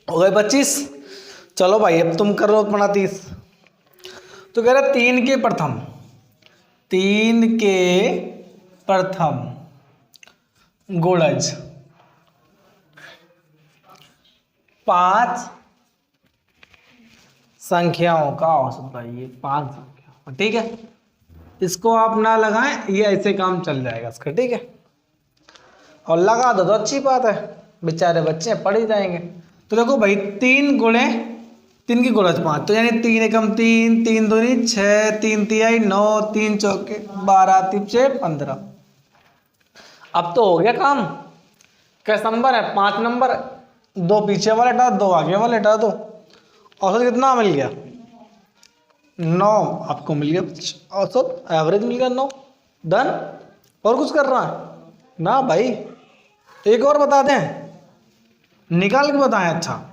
S1: हो गए 25। चलो भाई अब तुम करो अपना 30। तो कह रहा 3 के प्रथम गुणज 5 संख्याओं का औसत भाई, 5 संख्या, ठीक है। इसको आप ना लगाएं, ये ऐसे काम चल जाएगा इसका, ठीक है। और लगा दो तो अच्छी बात है, बेचारे बच्चे पढ़ ही जाएंगे। तो देखो भाई 3 की गुणज 5, तो यानी 3 एकम 3, 3 दूनी 6, 3 तिहाई 9, 3 चौके 12, 3 6 15। अब तो हो गया काम। कैसा नंबर है, 5 नंबर, 2 पीछे वाले हटा, 2 आगे वाले हटा दो। औसत कितना मिल गया, 9 आपको मिल गया, औसत एवरेज मिल गया 9। डन। और कुछ कर रहा है ना भाई, एक और बता दें, निकाल के बताएं। अच्छा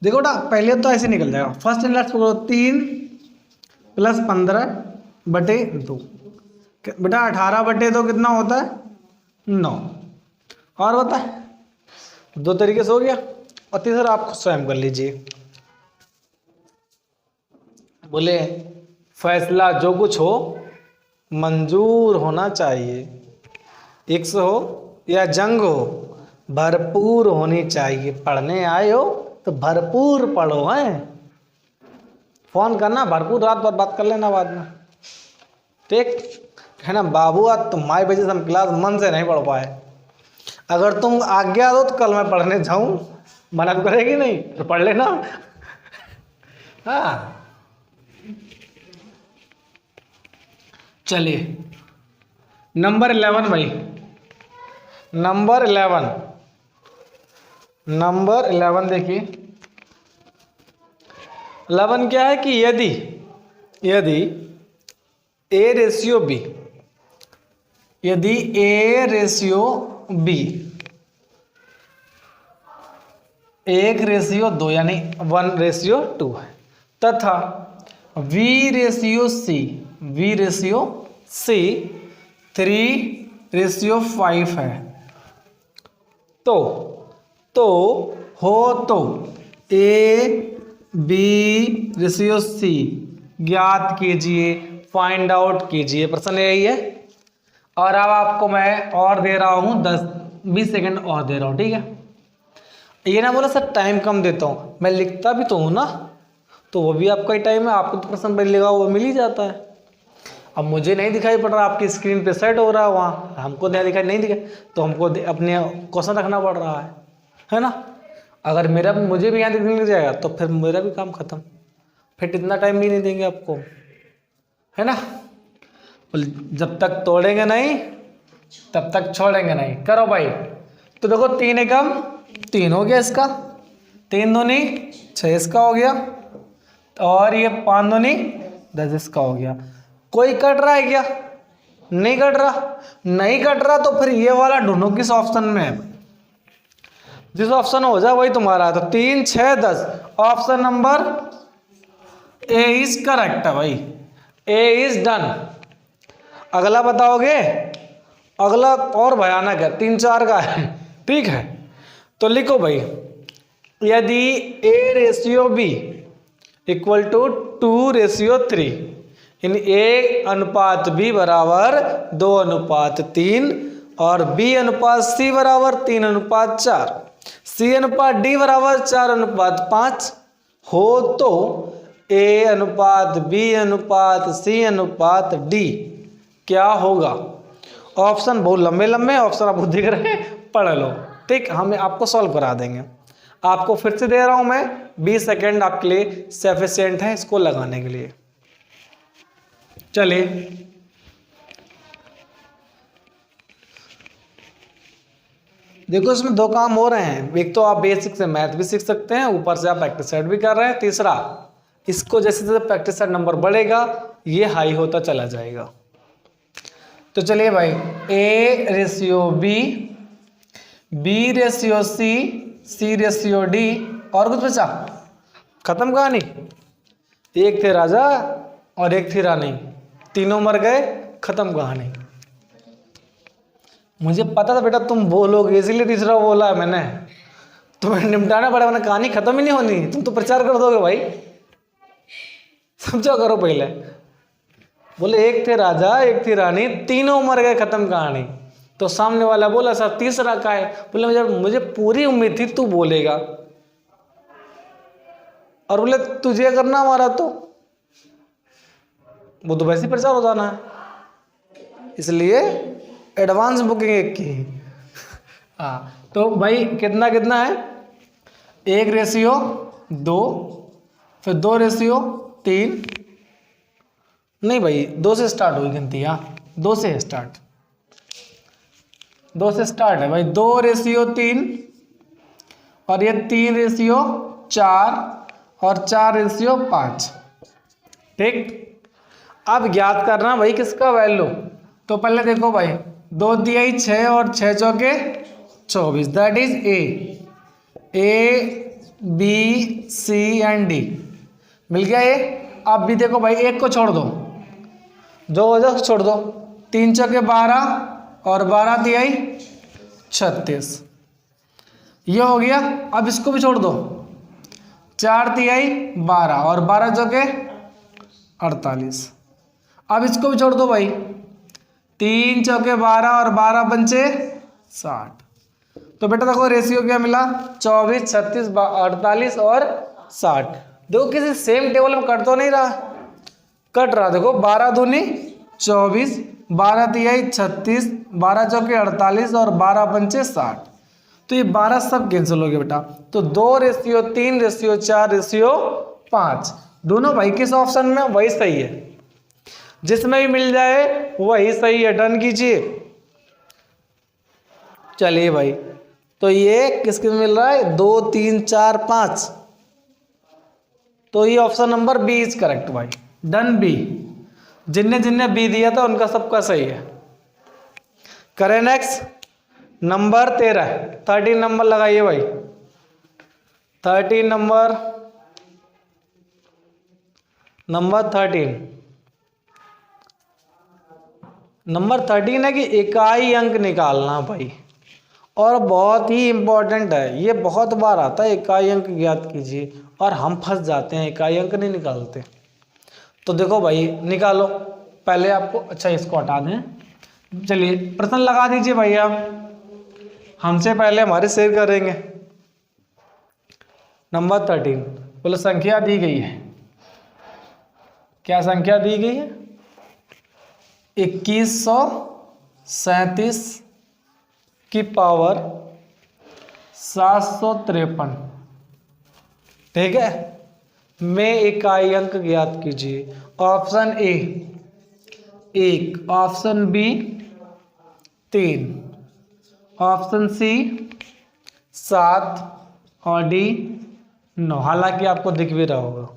S1: देखो ना, पहले तो ऐसे निकल जाएगा, फर्स्ट एंड लास्ट पकड़ो, 3 + 15/2 बेटा, 18/2 कितना होता है, 9। और बता, 2 तरीके से हो गया। और तीसरा आप स्वयं कर लीजिए। बोले फैसला जो कुछ हो मंजूर होना चाहिए, एक से हो या जंग हो भरपूर होनी चाहिए। पढ़ने आए हो तो भरपूर पढ़ो हैं। फोन करना भरपूर, रात भर बात कर लेना बाद में, ठीक है ना बाबू। आज तुम्हारी वजह से हम क्लास मन से नहीं पढ़ पाए। अगर तुम आज्ञा दो तो कल मैं पढ़ने जाऊं, मना करेगी नहीं तो पढ़ लेना। हाँ चलिए नंबर 11 भाई, नंबर 11 देखिए। 11 क्या है कि यदि A/B, यदि A/B 1/2 यानी 1/2 है, तथा V/C 3/5 है, तो A/B/C ज्ञात कीजिए, फाइंड आउट कीजिए। प्रश्न यही है। और अब आपको मैं और दे रहा हूँ 10-20 सेकंड और दे रहा हूँ, ठीक है। ये ना बोला सर टाइम कम देता हूँ, मैं लिखता भी तो हूँ ना, तो वो भी आपका ही टाइम है। आपको तो प्रश्न पर लिखा वो मिल ही जाता है। अब मुझे नहीं दिखाई पड़ रहा, आपकी स्क्रीन पे सेट हो रहा है वहाँ, हमको नहीं दिखा, तो हमको अपने क्वेश्चन रखना पड़ रहा है ना। अगर मुझे भी यहाँ दिखने लग जाएगा तो फिर मेरा भी काम खत्म, फिर इतना टाइम भी नहीं देंगे आपको, है ना। जब तक तोड़ेंगे नहीं तब तक छोड़ेंगे नहीं। करो भाई। तो देखो 3 एकम 3 हो गया इसका, 3 दूनी 6 इसका हो गया, और ये 5 दूनी 10 इसका हो गया। कोई कट रहा है क्या, नहीं कट रहा, तो फिर ये वाला ढूंढो किस ऑप्शन में है। जिस ऑप्शन हो जाए वही तुम्हारा है। तो 3, 6, 10 option number A is correct है भाई। ए इज डन। अगला बताओगे, अगला और भयानक है, 3-4 का है, ठीक है। तो लिखो भाई, यदि A/B equal to 2/3 in A/B बराबर 2/3 और B/C बराबर 3/4, C/D बराबर 4/5 हो तो A/B/C/D क्या होगा? ऑप्शन बहुत लंबे लंबे ऑप्शन आपको दिख रहे हैं, पढ़ लो, ठीक। हम आपको सॉल्व करा देंगे। आपको फिर से दे रहा हूं मैं, 20 सेकेंड आपके लिए सफिशिएंट है इसको लगाने के लिए। चलिए, देखो इसमें 2 काम हो रहे हैं। एक तो आप बेसिक से मैथ भी सीख सकते हैं, ऊपर से आप प्रैक्टिस सेट भी कर रहे हैं। तीसरा, इसको जैसे जैसे प्रैक्टिस सेट नंबर बढ़ेगा ये हाई होता चला जाएगा। तो चलिए भाई, A/B, B/C, C/D और कुछ बचा? खत्म कहानी। एक थे राजा और एक थी रानी, तीनों मर गए, खत्म कहानी। मुझे पता था बेटा तुम बोलोगे, इसीलिए तीसरा बोला है मैंने। तुम्हें निपटाना पड़ेगा वरना कहानी खत्म ही नहीं होनी। तुम तो प्रचार कर दोगे भाई, समझो करो पहले। बोले एक थे राजा एक थी रानी, तीनों मर गए, खत्म कहानी। तो सामने वाला बोला सर तीसरा का है? बोले मुझे पूरी उम्मीद थी तू बोलेगा। और बोले तुझे करना हमारा, तो वो तो वैसे ही प्रचार हो जाना है, इसलिए एडवांस बुकिंग एक की। हाँ, तो भाई कितना कितना है? 1/2, फिर 2/3। नहीं भाई, 2 से स्टार्ट हुई गिनती। हाँ, 2 से है स्टार्ट, 2 से स्टार्ट है भाई। 2/3 और ये 3/4 और 4/5, ठीक। अब ज्ञात करना भाई किसका वैल्यू। तो पहले देखो भाई, 2 दिया ही 6 और 6 चौके 24, that is A/B/C and D मिल गया ये। अब भी देखो भाई, एक को छोड़ दो, जो वजह छोड़ दो। 3 चौके 12 और 12 दिया ही 36, ये हो गया। अब इसको भी छोड़ दो, 4 तिहाई 12 और 12 चौके 48। अब इसको भी छोड़ दो भाई, 3 चौके 12 और 12 पंचे 60। तो बेटा देखो रेशियो क्या मिला, 24, 36, 48 और 60। देखो किसी सेम टेबल में कट तो नहीं रहा, कट रहा। देखो 12 दूनी 24, 12 तिहाई 36, 12 चौके 48 और 12 पंचे 60। तो ये 12 सब कैंसिल हो गया बेटा। तो 2/3, 4/5 दोनों भाई किस ऑप्शन में? वही सही है, जिसमें भी मिल जाए वही सही है। डन कीजिए। चलिए भाई, तो ये किस किस मिल रहा है? 2, 3, 4, 5। तो ये option number B is correct भाई। Done B. जिनने जिनने बी दिया था उनका सबका सही है। करें नेक्स्ट। नंबर 13 नंबर लगाइए भाई। 13 नंबर 13 है कि इकाई अंक निकालना भाई, और बहुत ही इंपॉर्टेंट है। ये बहुत बार आता है, इकाई अंक ज्ञात कीजिए, और हम फंस जाते हैं, इकाई अंक नहीं निकालते। तो देखो भाई निकालो पहले आपको। अच्छा इसको हटा दें। चलिए प्रश्न लगा दीजिए भैया, हमसे पहले हमारे शेयर करेंगे। नंबर 13 बोले संख्या दी गई है। क्या संख्या दी गई है? 2137 की पावर 753, ठीक है, में इकाई अंक ज्ञात कीजिए। Option A 1, option B 3, option C 7 और डी 9। हालांकि आपको दिख भी रहा होगा,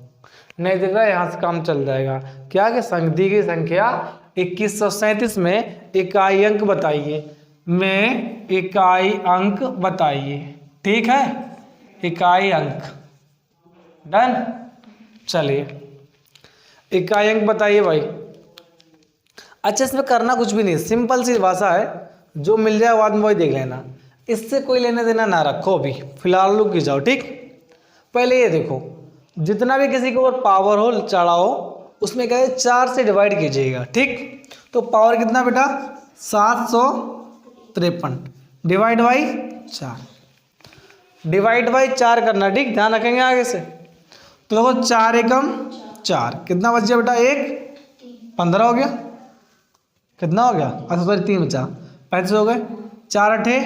S1: नहीं दिख रहा यहाँ से काम चल जाएगा। क्या कि दी गई संख्या 2137 में इकाई अंक बताइए, में इकाई अंक बताइए, ठीक है, इकाई अंक। डन। चलिए इकाई अंक बताइए भाई। अच्छा, इसमें करना कुछ भी नहीं, सिंपल सी भाषा है, जो मिल जाए बाद में वही देख लेना, इससे कोई लेने देना ना रखो, अभी फिलहाल रुक की जाओ। ठीक, पहले ये देखो, जितना भी किसी के ऊपर पावर हो चढ़ा हो उसमें क्या है 4 से डिवाइड कीजिएगा। ठीक, तो पावर कितना बेटा 753 डिवाइड बाई 4, डिवाइड बाई 4 करना। ठीक, ध्यान रखेंगे आगे से। तो देखो 4 एकम 4, कितना बच गया बेटा 1, 15 हो गया, कितना हो गया, अच्छा सॉरी 3 बचा, 35 हो गए, 4 अठे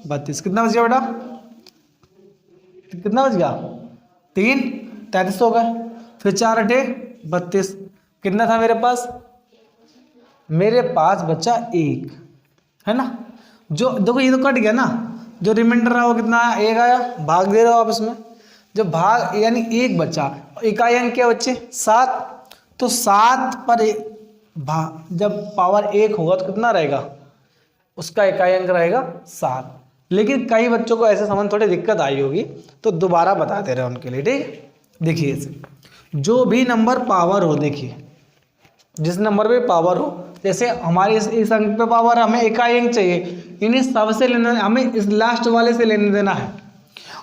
S1: 32, कितना बच गया बेटा, कितना बच गया 3, 33 हो गए, फिर 4 अठे 32, कितना था मेरे पास, मेरे पास बचा 1, है ना। जो देखो ये तो कट गया ना, जो रिमाइंडर रहा वो कितना आया, 1 आया, भाग दे रहे हो आप इसमें, जब भाग यानी 1 बचा, इकाई अंक क्या बच्चे 7, तो 7 पर जब पावर 1 होगा तो कितना रहेगा, उसका इकाई अंक रहेगा 7। लेकिन कई बच्चों को ऐसे समझ थोड़ी दिक्कत आई होगी, तो दोबारा बता दे रहे हैं उनके लिए। ठीक, देखिए इसे, जो भी नंबर पावर हो, देखिए जिस नंबर पे पावर हो, जैसे हमारे इस अंक पे पावर, हमें इकाई अंक चाहिए, इन्हें सबसे लेना, हमें इस लास्ट वाले से लेने देना है,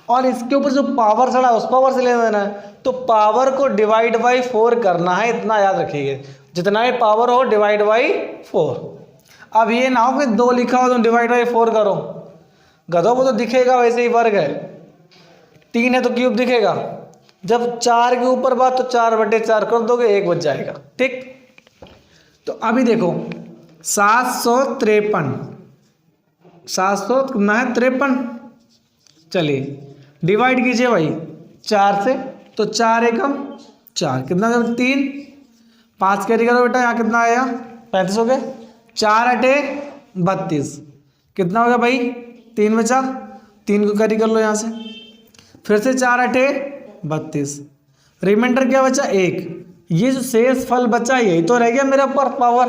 S1: और इसके ऊपर जो पावर चढ़ा उस पावर से लेना देना है, तो पावर को डिवाइड बाई 4 करना है, इतना याद रखिए, जितना भी पावर हो डिवाइड बाई 4। अब ये ना हो कि 2 लिखा हो तो डिवाइड बाई 4 करो, गधों को तो दिखेगा वैसे ही वर्ग है, 3 है तो क्यूब दिखेगा, जब 4 के ऊपर बात तो 4/4 कर दोगे, 1 बच जाएगा। ठीक, तो अभी देखो 753, 700 कितना है 53, चलिए डिवाइड कीजिए भाई 4 से, तो 4 एकम 4, कितना 3, 5 कैरी करो बेटा, यहाँ कितना आया 35 हो गए, 4 अठे 32, कितना हो गया भाई 3 बचा, 3 को कैरी कर लो यहाँ से, फिर से 4 अठे 32, रिमाइंडर क्या बचा 1, ये जो शेष फल बचा यही तो रह गया मेरे ऊपर पावर,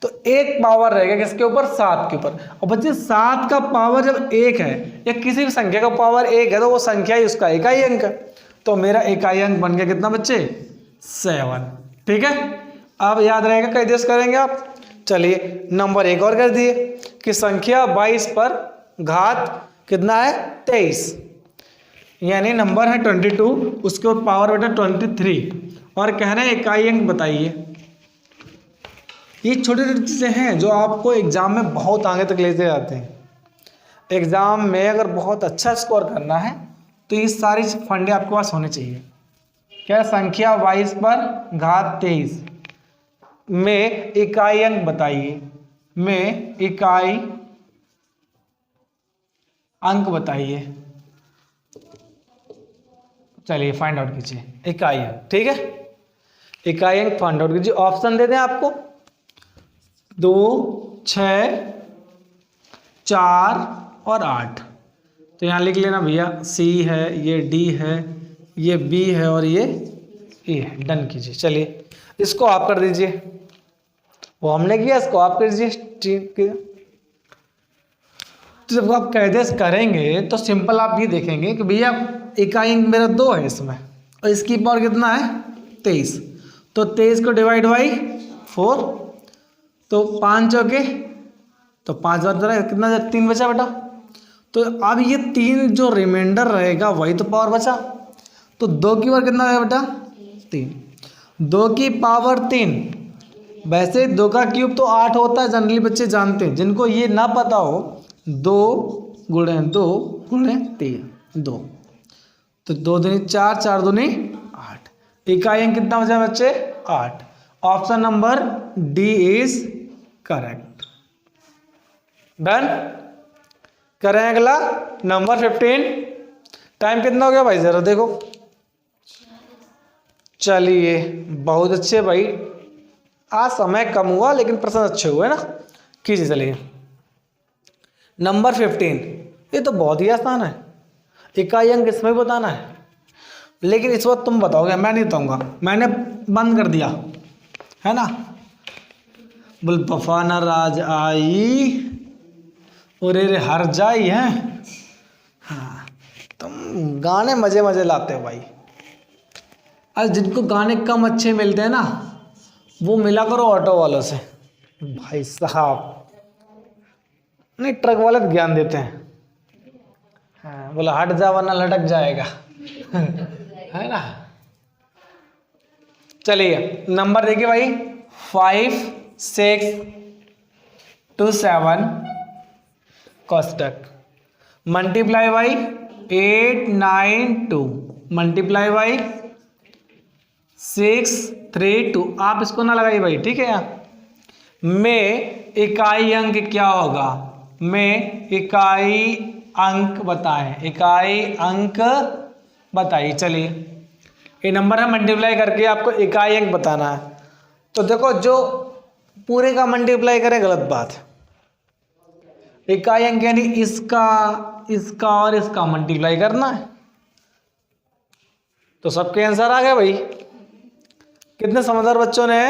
S1: तो 1 पावर रह गया किसके ऊपर 7 के ऊपर। और बच्चे 7 का पावर जब 1 है या किसी भी संख्या का पावर 1 है तो वो संख्या ही उसका इकाई अंक है, तो मेरा इकाई अंक बन गया कितना बच्चे 7। ठीक है, अब याद रहेगा कई देश करेंगे आप। चलिए नंबर 1 और कर दिए कि संख्या 22 पर घात कितना है 23, यानी नंबर है 22, उसके ऊपर पावर बेटा 23, और कह रहे हैं इकाई अंक बताइए। ये छोटी छोटी चीज़ें हैं जो आपको एग्जाम में बहुत आगे तक लेते जाते हैं। एग्जाम में अगर बहुत अच्छा स्कोर करना है तो ये सारी फंडे आपके पास होने चाहिए। क्या, संख्या 22 पर घात 23 में इकाई अंक बताइए, में इकाई अंक बताइए। चलिए फाइंड आउट कीजिए इकाई अंक। ठीक है, इकाई अंक फाइंड आउट कीजिए। ऑप्शन दे दें आपको 2, 6, 4 और 8। तो यहाँ लिख लेना भैया, C है, ये D है, ये B है और ये A है। डन कीजिए। चलिए इसको आप कर दीजिए, वो हमने किया, इसको आप कर दीजिए। तो जब आप कैदेस करेंगे तो सिंपल आप ये देखेंगे कि भैया इकाई अंक मेरा 2 है इसमें, और इसकी पावर कितना है 23, तो 23 को डिवाइड बाई 4, तो 5 चौके, तो 5 बार कितना 3 बचा बेटा। तो अब ये 3 जो रिमाइंडर रहेगा वही तो पावर बचा, तो 2 की पावर कितना है बेटा 3, 2 की पावर 3। वैसे 2 का क्यूब तो 8 होता है, जनरली बच्चे जानते हैं। जिनको ये ना पता हो 2 गुणे 2 गुणे 3 2, तो 2 दूनी 4, 4 दूनी 8। इकाई अंक कितना बचा बच्चे 8। Option number D is correct. Done करें अगला नंबर 15। टाइम कितना हो गया भाई जरा देखो। चलिए बहुत अच्छे भाई, आज समय कम हुआ लेकिन प्रश्न अच्छे हुए ना। कीजिए चलिए नंबर 15। ये तो बहुत ही आसान है, इकाई अंक इसमें भी बताना है, लेकिन इस वक्त तुम बताओगे, मैं नहीं बताऊंगा, मैंने बंद कर दिया है ना। बोल बफाना राज आई और रे हर जाई है। हाँ तुम गाने मजे मजे लाते हो भाई। आज जिनको गाने कम अच्छे मिलते हैं ना वो मिला करो ऑटो वालों से, भाई साहब, नहीं ट्रक वाले तो ज्ञान देते हैं। हाँ, बोला हट जा वरना लटक जाएगा। है ना। चलिए नंबर देखिए भाई, 5 6 2 7 कोष्टक मल्टीप्लाई बाई 8 9 2 मल्टीप्लाई बाई 6 3 2। आप इसको ना लगाइए भाई, ठीक है। में इकाई अंक क्या होगा, में इकाई अंक बताएं, इकाई अंक बताइए। चलिए ये नंबर है, मल्टीप्लाई करके आपको इकाई अंक बताना है। तो देखो जो पूरे का मल्टीप्लाई करे गलत बात है। इकाई अंक यानी इसका इसका और इसका मल्टीप्लाई करना है। तो सबके आंसर आ गए भाई। कितने समझदार बच्चों ने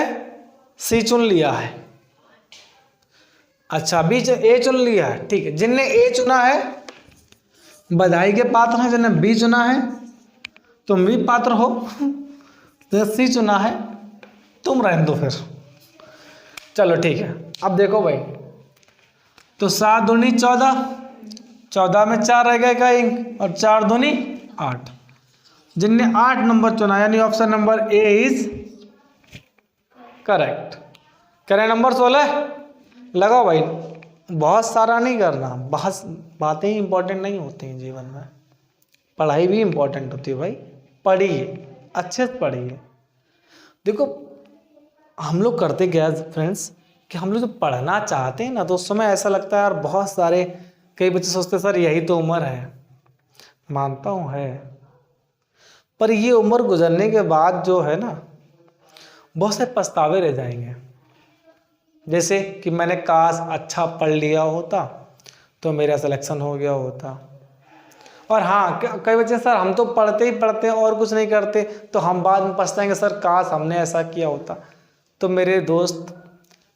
S1: सी चुन लिया है? अच्छा बी ए चुन लिया है, ठीक है। जिनने ए चुना है बधाई के पात्र हैं, जिनने बी चुना है तुम भी पात्र हो, जिसने सी चुना है तुम रहने दो फिर। चलो ठीक है। अब देखो भाई, तो 7 दूनी 14, 14 में 4 रह गए का इंक, और 4 दूनी 8। जिनने 8 नंबर चुना यानी option number A is correct. करें नंबर 16 लगाओ भाई। बहुत सारा नहीं करना, बहुत बातें ही इंपॉर्टेंट नहीं होती हैं जीवन में, पढ़ाई भी इंपॉर्टेंट होती है भाई। पढ़िए, अच्छे से पढ़िए। देखो हम लोग करते क्या फ्रेंड्स कि हम लोग जो पढ़ना चाहते हैं ना, तो उस समय ऐसा लगता है यार बहुत सारे, कई बच्चे सोचते सर यही तो उम्र है। मानता हूँ है, पर ये उम्र गुजरने के बाद जो है ना, बहुत से पछतावे रह जाएंगे। जैसे कि मैंने काश अच्छा पढ़ लिया होता तो मेरा सिलेक्शन हो गया होता। और हाँ, कई बच्चे सर हम तो पढ़ते ही पढ़ते हैं और कुछ नहीं करते, तो हम बाद में पछताएंगे सर काश हमने ऐसा किया होता। तो मेरे दोस्त,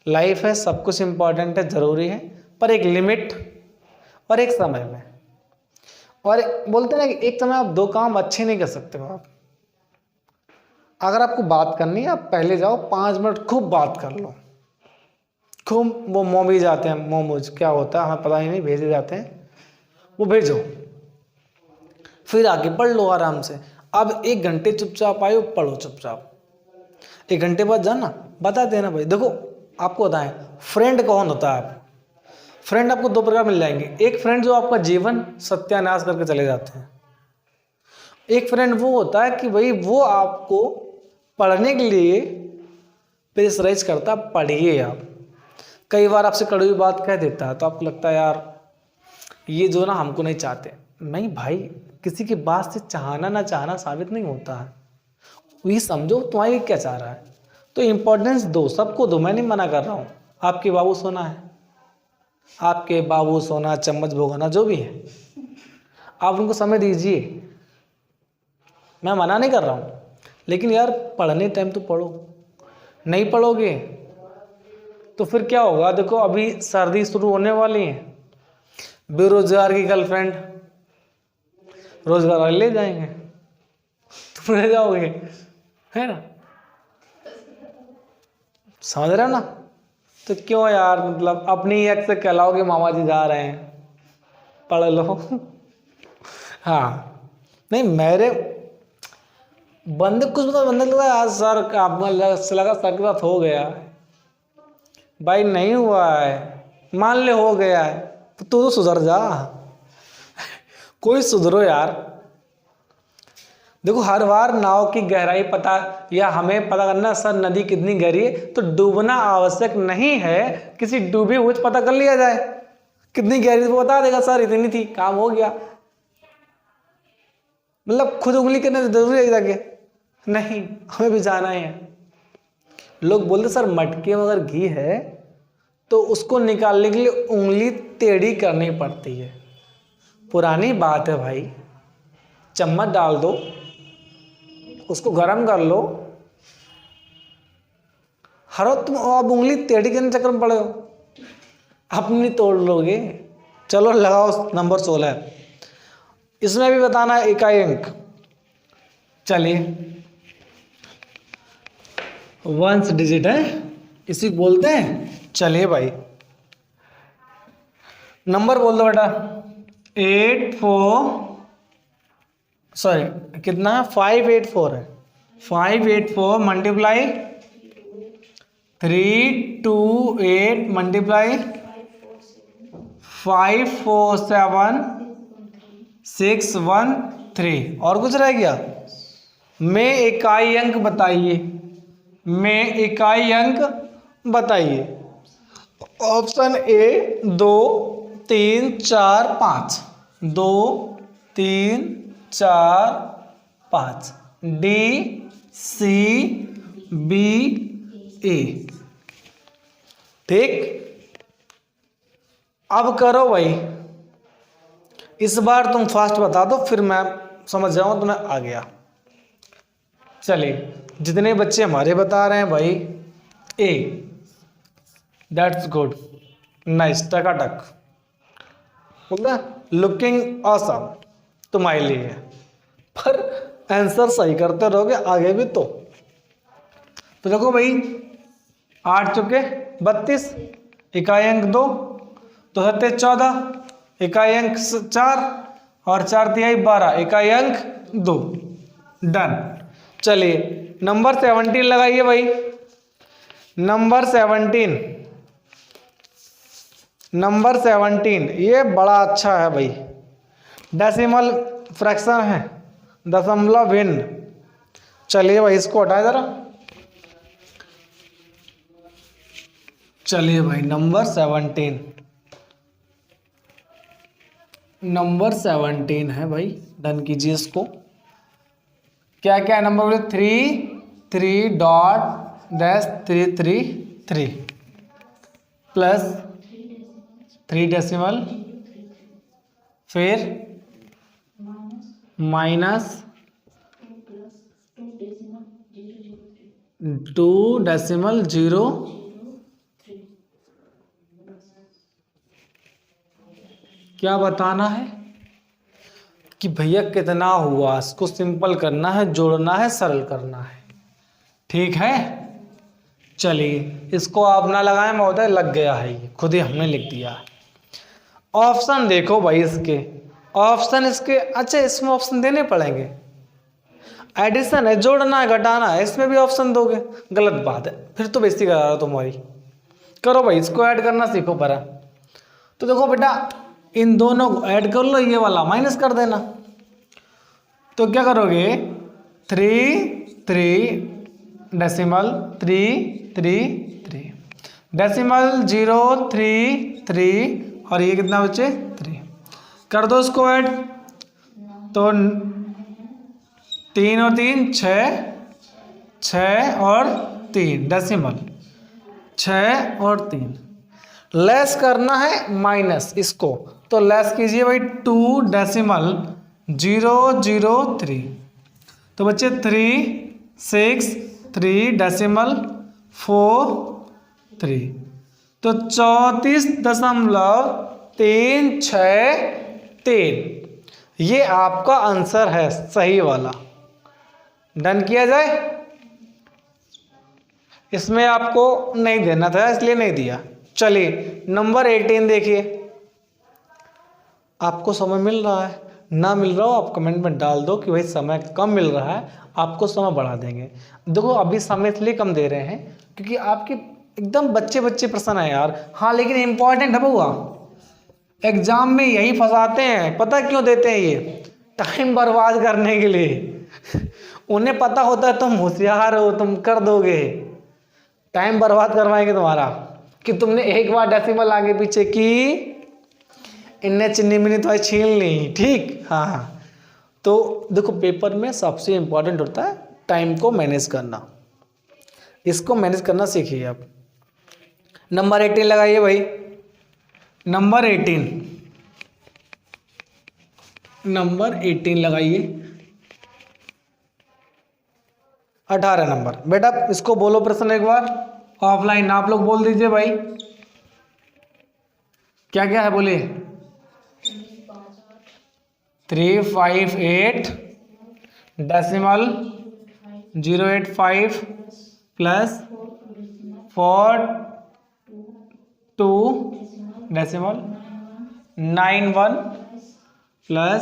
S1: लाइफ है, सब कुछ इम्पोर्टेंट है, ज़रूरी है, पर एक लिमिट और एक समय में। और बोलते हैं ना कि एक समय आप 2 काम अच्छे नहीं कर सकते हो आप। अगर आपको बात करनी है, आप पहले जाओ 5 मिनट खूब बात कर लो, खूब। वो मोमोज आते हैं, मोमोज क्या होता है हमें पता ही नहीं, भेजे जाते हैं, वो भेजो, फिर आगे पढ़ लो आराम से। अब 1 घंटे चुपचाप आयो, पढ़ो चुपचाप। 1 घंटे बाद जाना, बता देना भाई। देखो आपको बताएं, फ्रेंड कौन होता है? फ्रेंड आपको 2 प्रकार मिल जाएंगे। एक फ्रेंड जो आपका जीवन सत्यानाश करके चले जाते हैं। एक फ्रेंड वो होता है कि भाई वो आपको पढ़ने के लिए प्रेशराइज करता, पढ़िए आप। कई बार आपसे कड़वी बात कह देता है तो आपको लगता है यार ये जो ना हमको नहीं चाहते। नहीं भाई, किसी की बात से चाहना ना चाहना साबित नहीं होता है। ये समझो तुम्हारी क्या चाह रहा है, तो इम्पोर्टेंस दो, सबको दो, मैं नहीं मना कर रहा हूँ। आपके बाबू सोना है, आपके बाबू सोना, चम्मच भोगना जो भी है, आप उनको समय दीजिए, मैं मना नहीं कर रहा हूँ। लेकिन यार पढ़ने टाइम तो पढ़ो। नहीं पढ़ोगे तो फिर क्या होगा? देखो अभी सर्दी शुरू होने वाली है, बेरोजगार की गर्लफ्रेंड रोजगार वाले ले जाएंगे, तुम रह जाओगे, है ना। समझ रहे हो ना। तो क्यों यार, मतलब अपनी एक से कहलाओगे मामा जी जा रहे हैं, पढ़ लो। हाँ नहीं, मेरे बंदे कुछ मतलब बंदे लगा यार सर आप लगा सर के साथ हो गया भाई, नहीं हुआ है, मान ले हो गया है, तो तू तो सुधर जा। कोई सुधरो यार। देखो हर बार नाव की गहराई पता या हमें पता करना सर नदी कितनी गहरी है, तो डूबना आवश्यक नहीं है। किसी डूबे हुए पता कर लिया जाए कितनी गहरी, वो बता देगा सर इतनी थी, काम हो गया। मतलब खुद उंगली करने जरूरी है जाके? नहीं, हमें भी जाना है। लोग बोलते सर मटके में अगर घी है तो उसको निकालने के लिए उंगली टेढ़ी करनी पड़ती है। पुरानी बात है भाई, चम्मच डाल दो, उसको गर्म कर लो, हर वक्त तुम अब उंगली टेढ़ी करने चक्कर में पड़े हो, अपनी तोड़ लोगे। चलो लगाओ नंबर 16, इसमें भी बताना है इकाई अंक। चलिए 1 डिजिट है, इसी बोलते हैं चलिए भाई नंबर बोल दो बेटा। 584 है 584 मल्टीप्लाई 328 मल्टीप्लाई 547613 और कुछ रह गया। में इकाई अंक बताइए, में इकाई अंक बताइए। Option A 2 3 4 5, 2 3 4 5, D C B A. ठीक, अब करो भाई, इस बार तुम फास्ट बता दो फिर मैं समझ जाऊँ तुम्हें आ गया। चलिए जितने बच्चे हमारे बता रहे हैं भाई ए, दैट्स गुड, नाइस, टकाटक, लुकिंग ऑसम तुम्हारे लिए। पर आंसर सही करते रहोगे आगे भी तो देखो भाई 8 चुके 32, इकाई अंक 2, तो 7 14, इकाई अंक 4 और 4 तिहाई 12, इकाई अंक 2। डन। चलिए नंबर 17 लगाइए भाई। नंबर 17 ये बड़ा अच्छा है भाई, डेसिमल फ्रैक्शन है, दशमलव भिन्न। चलिए भाई इसको हटाए जरा। चलिए भाई नंबर 17 है भाई, डन कीजिए इसको। क्या क्या नंबर बोले? 3.333 प्लस 3 डेसिमल, फिर माइनस 2.0। क्या बताना है कि भैया कितना हुआ, इसको सिंपल करना है, जोड़ना है, सरल करना है। ठीक है, चलिए इसको आप ना लगाएं महोदय, लग गया है ये, खुद ही हमने लिख दिया है। ऑप्शन देखो भाई इसके, ऑप्शन इसके अच्छा इसमें ऑप्शन देने पड़ेंगे। एडिशन है, जोड़ना है, घटाना है, इसमें भी ऑप्शन दोगे? गलत बात है, फिर तो बेइज्जती करा रहा हो तुम्हारी। करो भाई इसको ऐड करना सीखो परा। तो देखो बेटा इन दोनों को ऐड कर लो, ये वाला माइनस कर देना। तो क्या करोगे? 3.3 डेसिमल 033 और ये कितना बचे? 3। कर दो इसको ऐड, तो 3 और 3 6, 6 और 3 डेसिमल 6 और 3। लेस करना है माइनस इसको, तो लेस कीजिए भाई 2.003। तो बच्चे 3 6 3 डेसिमल 4 3, तो 34.363 ये आपका आंसर है सही वाला। डन किया जाए। इसमें आपको नहीं देना था इसलिए नहीं दिया। चलिए नंबर 18 देखिए। आपको समय मिल रहा है, ना मिल रहा हो आप कमेंट में डाल दो कि भाई समय कम मिल रहा है, आपको समय बढ़ा देंगे। देखो अभी समय इसलिए कम दे रहे हैं क्योंकि आपके एकदम बच्चे प्रश्न है यार। हाँ लेकिन इम्पॉर्टेंट है बउआ, एग्जाम में यही फंसाते हैं। पता क्यों देते हैं ये? टाइम बर्बाद करने के लिए। उन्हें पता होता है तुम होशियार हो, तुम कर दोगे, टाइम बर्बाद करवाएंगे तुम्हारा कि तुमने एक बार डेसिमल आगे पीछे की, इन्हें चिन्नी मिनी तो छीन ली। ठीक, हाँ। तो देखो पेपर में सबसे इम्पोर्टेंट होता है टाइम को मैनेज करना, इसको मैनेज करना सीखिए आप। नंबर 18 लगाइए भाई। नंबर 18 लगाइए। 18 नंबर। बेटा इसको बोलो प्रश्न एक बार ऑफलाइन, आप लोग बोल दीजिए भाई। क्या क्या है बोलिए? 358 decimal 085 plus 4 2 decimal 91 plus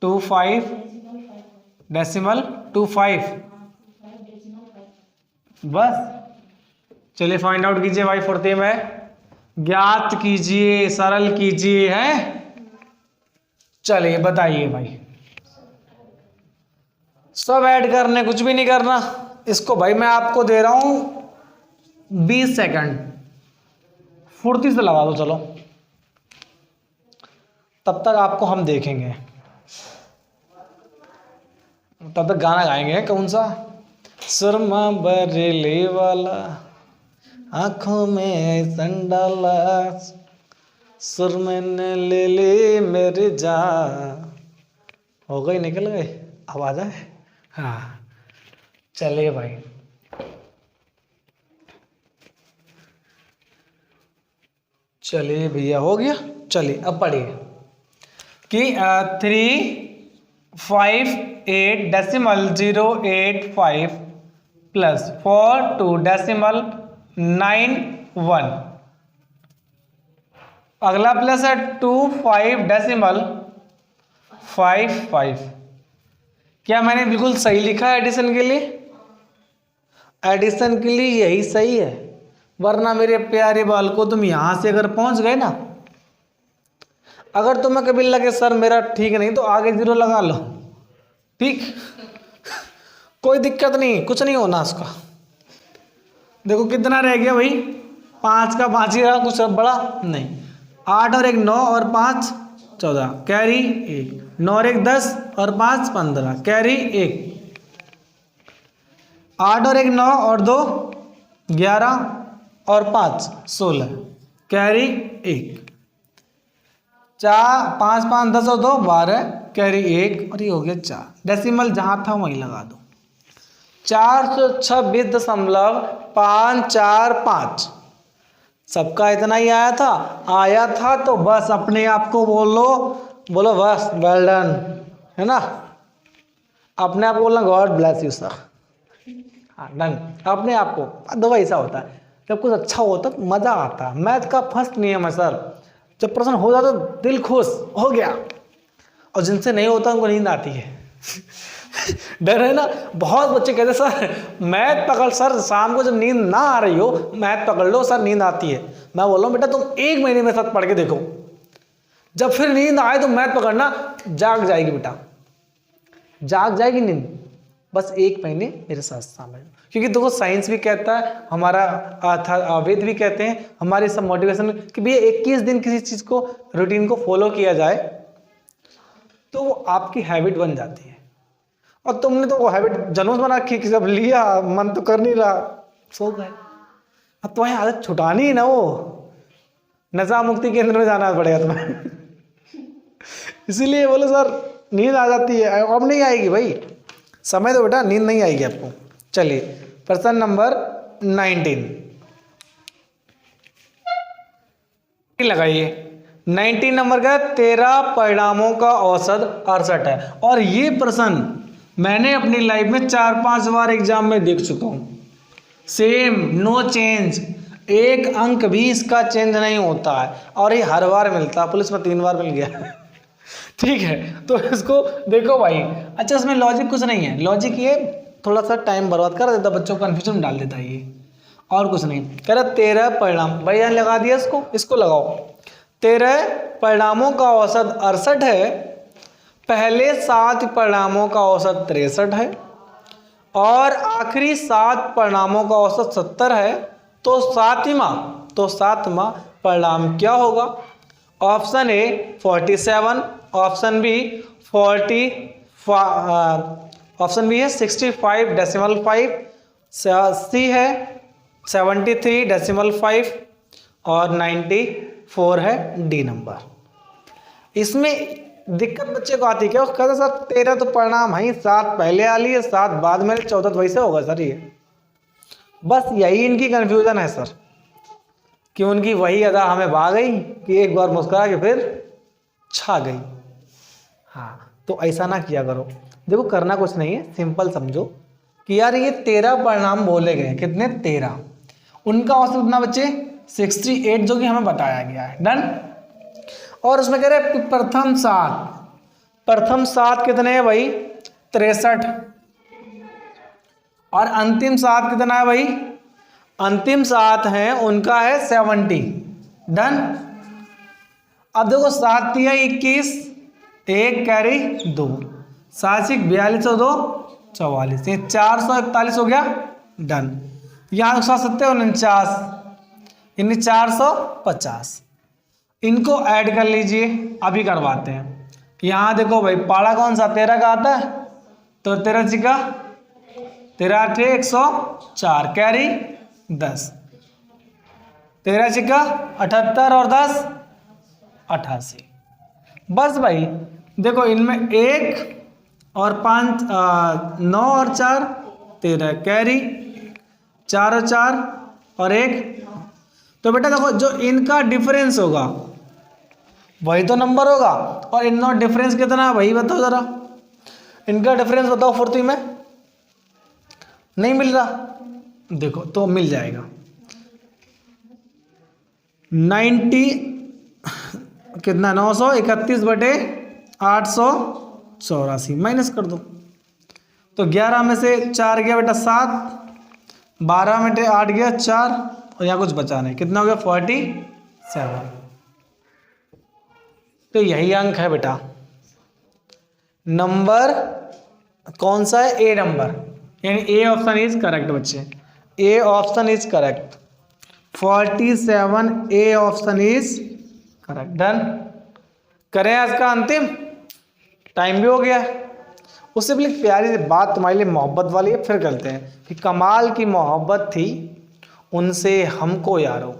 S1: 25 decimal 25। बस चलिए फाइंड आउट कीजिए भाई फुर्ती में, ज्ञात कीजिए, सरल कीजिए, हैं। चलिए बताइए भाई, सब ऐड करने, कुछ भी नहीं करना इसको। भाई मैं आपको दे रहा हूं 20 सेकंड, फुर्ती से लगा दो। चलो तब तक आपको हम देखेंगे, तब तक गाना गाएंगे। कौन सा? सुरमा बरेली वाला, आंखों में संडाला, सुरमे ने ले ली मेरी जान। हो गई, निकल गई आवाज है। हाँ चलिए भाई, चलिए भैया हो गया। चलिए अब पढ़िए कि 358 डेसिमल 085 प्लस 42 डेसिमल 91। अगला प्लस है 25 डेसिमल 55। क्या मैंने बिल्कुल सही लिखा है एडिशन के लिए? एडिशन के लिए यही सही है, वरना मेरे प्यारे बाल को तुम यहां से अगर पहुंच गए ना, अगर तुम्हें कभी लगे सर मेरा ठीक नहीं, तो आगे 0 लगा लो, ठीक। कोई दिक्कत नहीं, कुछ नहीं होना उसका। देखो कितना रह गया भाई, 5 का 5 ही रहा, कुछ बड़ा नहीं। 8 और 1 9 और 5 14, कैरी 1। 9 और 1 10 और 5 15, कैरी 1। 8 और 1 9 और 2 11 और 5 16, कैरी 1। 4 5 5 10 और 2 12, कैरी 1, और ये हो गया 4। डेसिमल जहां था वहीं लगा दो। 426.545। सबका इतना ही आया था तो बस अपने आप को बोलो बस वेल डन, है ना। अपने आप को बोलना गॉड ब्लेस यू सर। हाँ डन, अपने आप को। दो ऐसा होता है, जब कुछ अच्छा होता तो मजा आता है। मैथ का फर्स्ट नियम है सर, जब प्रश्न हो जाता तो दिल खुश हो गया, और जिनसे नहीं होता उनको नींद आती है। डर है ना। बहुत बच्चे कहते सर मैथ पकड़, सर शाम को जब नींद ना आ रही हो मैथ पकड़ लो सर, नींद आती है। मैं बोल रहा हूँ बेटा तुम 1 महीने में साथ पढ़ के देखो, जब फिर नींद आए तो मैथ पकड़ना, जाग जाएगी बेटा, जाग जाएगी नींद। बस 1 महीने मेरे साथ शामिल, क्योंकि देखो साइंस भी कहता है, हमारा वेद भी कहते हैं, हमारे सब मोटिवेशन कि भैया 21 दिन किसी चीज को, रूटीन को फॉलो किया जाए तो वो आपकी हैबिट बन जाती है। और तुमने तो वो हैबिट जन्म बना रखी कि जब लिया मन तो कर नहीं रहा, सो गए। अब तुम्हें आदत छुटानी है ना, वो नशा मुक्ति केंद्र में जाना पड़ेगा तुम्हें। इसीलिए बोलो सर नींद आ जाती है, अब नहीं आएगी भाई, समय तो बेटा नींद नहीं आएगी आपको। चलिए प्रश्न नंबर 19 लगाइए। 19 नंबर का 13 परिणामों का औसत 68 है। और ये प्रश्न मैंने अपनी लाइफ में 4-5 बार एग्जाम में देख चुका हूं। सेम, नो चेंज, 1 अंक भी इसका चेंज नहीं होता है, और ये हर बार मिलता है। पुलिस में 3 बार मिल गया। ठीक है, तो इसको देखो भाई। अच्छा इसमें लॉजिक कुछ नहीं है, लॉजिक ये थोड़ा सा टाइम बर्बाद कर देता, बच्चों को कन्फ्यूजन डाल देता है ये, और कुछ नहीं। कह रहा 13 परिणाम, भाई यहाँ लगा दिया इसको लगाओ। 13 परिणामों का औसत 68 है, पहले 7 परिणामों का औसत 63 है, और आखिरी 7 परिणामों का औसत 70 है। तो सातवां परिणाम क्या होगा? Option A 47, option B 40, option B है 65.5, सी है 73.5 और 94 है डी नंबर। इसमें दिक्कत बच्चे को आती है क्या? कहते सर 13 तो परिणाम है, 7 पहले आ लिए 7 बाद में, 14 तो वैसे होगा सर। ये बस यही इनकी कंफ्यूजन है सर, कि उनकी वही अदा हमें भा गई कि एक बार मुस्कुरा के फिर छा गई। हाँ तो ऐसा ना किया करो। देखो करना कुछ नहीं है, सिंपल समझो कि यार ये 13 परिणाम बोले गए, कितने? 13। उनका औसत कितना बच्चे? 68 जो कि हमें बताया गया है। डन। और उसमें कह रहे प्रथम 7 कितने हैं भाई 63 और अंतिम 7 कितना है भाई अंतिम 7 हैं उनका है 70। डन। अब देखो 7 या 21 1 कैरी 2 7 42 और 2 44 ये 441 हो गया। डन। यहाँ 170 यानी 450 इनको ऐड कर लीजिए अभी करवाते हैं। यहाँ देखो भाई पाड़ा कौन सा 13 का आता है तो 13 का 13 104 कैरी 10 13 का 78 और 10 88। बस भाई देखो इनमें 1 और 5 9 और 4 13 कैरी 4 और 4 और 1। तो बेटा देखो जो इनका डिफरेंस होगा वही तो नंबर होगा और इनका डिफरेंस कितना है वही बताओ जरा। इनका डिफरेंस बताओ फुर्ती में नहीं मिल रहा देखो तो मिल जाएगा 90 कितना 931 बटे 884 माइनस कर दो तो 11 में से 4 गया बेटा 7 12 में 8 गया 4 और यहाँ कुछ बचा नहीं कितना हो गया 47। तो यही अंक है बेटा। नंबर कौन सा है ए नंबर यानी ए ऑप्शन इज करेक्ट बच्चे A option is correct 47 A option is correct. Done. करें आज का अंतिम टाइम भी हो गया उससे पहले एक प्यारी सी बात तुम्हारे लिए मोहब्बत वाली है फिर करते हैं कि कमाल की मोहब्बत थी उनसे हमको यारो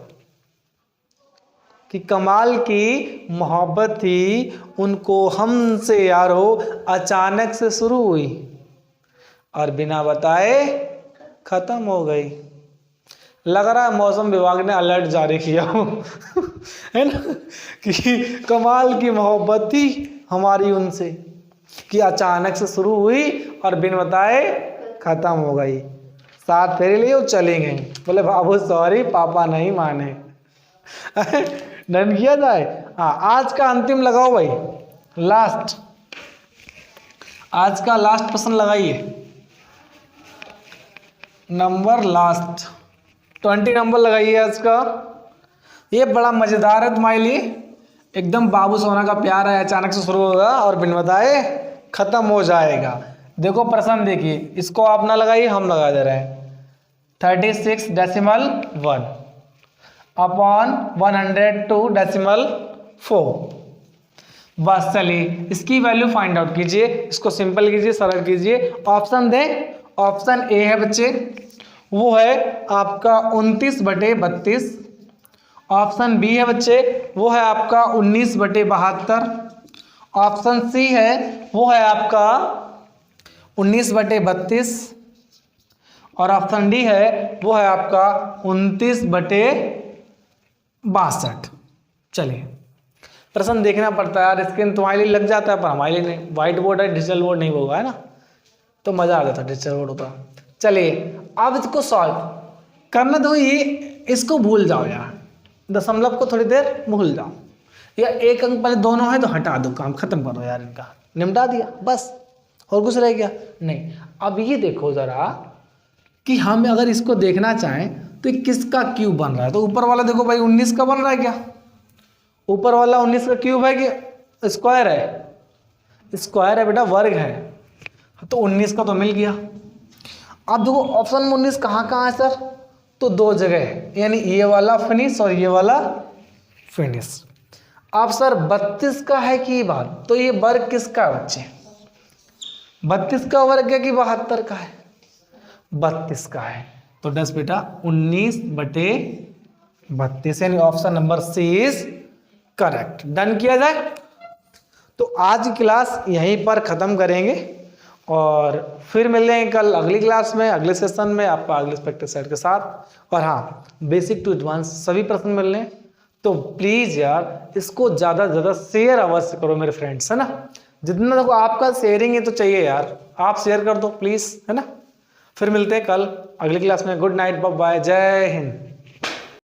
S1: कि कमाल की मोहब्बत थी उनको हमसे यारो अचानक से शुरू हुई और बिना बताए खत्म हो गई। लग रहा है मौसम विभाग ने अलर्ट जारी किया हो है ना कि कमाल की मोहब्बत थी हमारी उनसे कि अचानक से शुरू हुई और बिन बताए खत्म हो गई। 7 फेरे लिए वो चली गई बोले बाबू सॉरी पापा नहीं माने डन किया जाए। हाँ आज का अंतिम लगाओ भाई लास्ट आज का लास्ट प्रश्न लगाइए नंबर लास्ट 20 नंबर लगाइए आज का। ये बड़ा मजेदार है तुम्हारे लिए एकदम बाबू सोना का प्यार है अचानक से शुरू होगा और बिन बताए खत्म हो जाएगा। देखो प्रश्न देखिए इसको आप ना लगाइए हम लगा दे रहे हैं 36.1 अपॉन 102.4। बस चलिए इसकी वैल्यू फाइंड आउट कीजिए इसको सिंपल कीजिए सरल कीजिए। ऑप्शन दें ऑप्शन ए है बच्चे वो है आपका 29/32। ऑप्शन बी है बच्चे वो है आपका 19/72। ऑप्शन सी है वो है आपका 19/32 और ऑप्शन डी है वो है आपका 29/62। चलिए प्रश्न देखना पड़ता है यार स्क्रीन तुम्हारे लिए लग जाता है पर हमारे लिए नहीं। व्हाइट बोर्ड है डिजिटल बोर्ड नहीं होगा है ना तो मजा आ जाता डिजिटल बोर्ड होता। चलिए अब इसको सॉल्व करना दो ये इसको भूल जाओ यार दशमलव को थोड़ी देर भूल जाओ या एक अंक पहले दोनों है तो हटा दो काम खत्म करो यार इनका निपटा दिया बस और कुछ रह गया नहीं। अब ये देखो जरा कि हम अगर इसको देखना चाहें तो किसका क्यूब बन रहा है तो ऊपर वाला देखो भाई 19 का बन रहा है क्या ऊपर वाला 19 का क्यूब है कि स्क्वायर है बेटा वर्ग है तो 19 का तो मिल गया। अब देखो ऑप्शन में 19 कहाँ है सर तो 2 जगह है यानी ये वाला फिनिश और ये वाला फिनिश। अब सर 32 का है कि बात तो ये वर्ग किसका है बच्चे 32 का वर्ग है कि 72 का है 32 का है तो 10 बेटा 19/32 यानी option number C is correct. Done किया जाए तो आज की क्लास यहीं पर ख़त्म करेंगे और फिर मिल लेंगे कल अगली क्लास में अगले सेशन में आपका अगले प्रैक्टिस सेट के साथ। और हाँ बेसिक टू एडवांस सभी प्रश्न मिल रहे हैं तो प्लीज़ यार इसको ज़्यादा से ज़्यादा शेयर अवश्य करो मेरे फ्रेंड्स है ना जितना देखो आपका शेयरिंग है तो चाहिए यार आप शेयर कर दो प्लीज़ है ना। फिर मिलते हैं कल अगली क्लास में। गुड नाइट बाय बाय जय हिंद।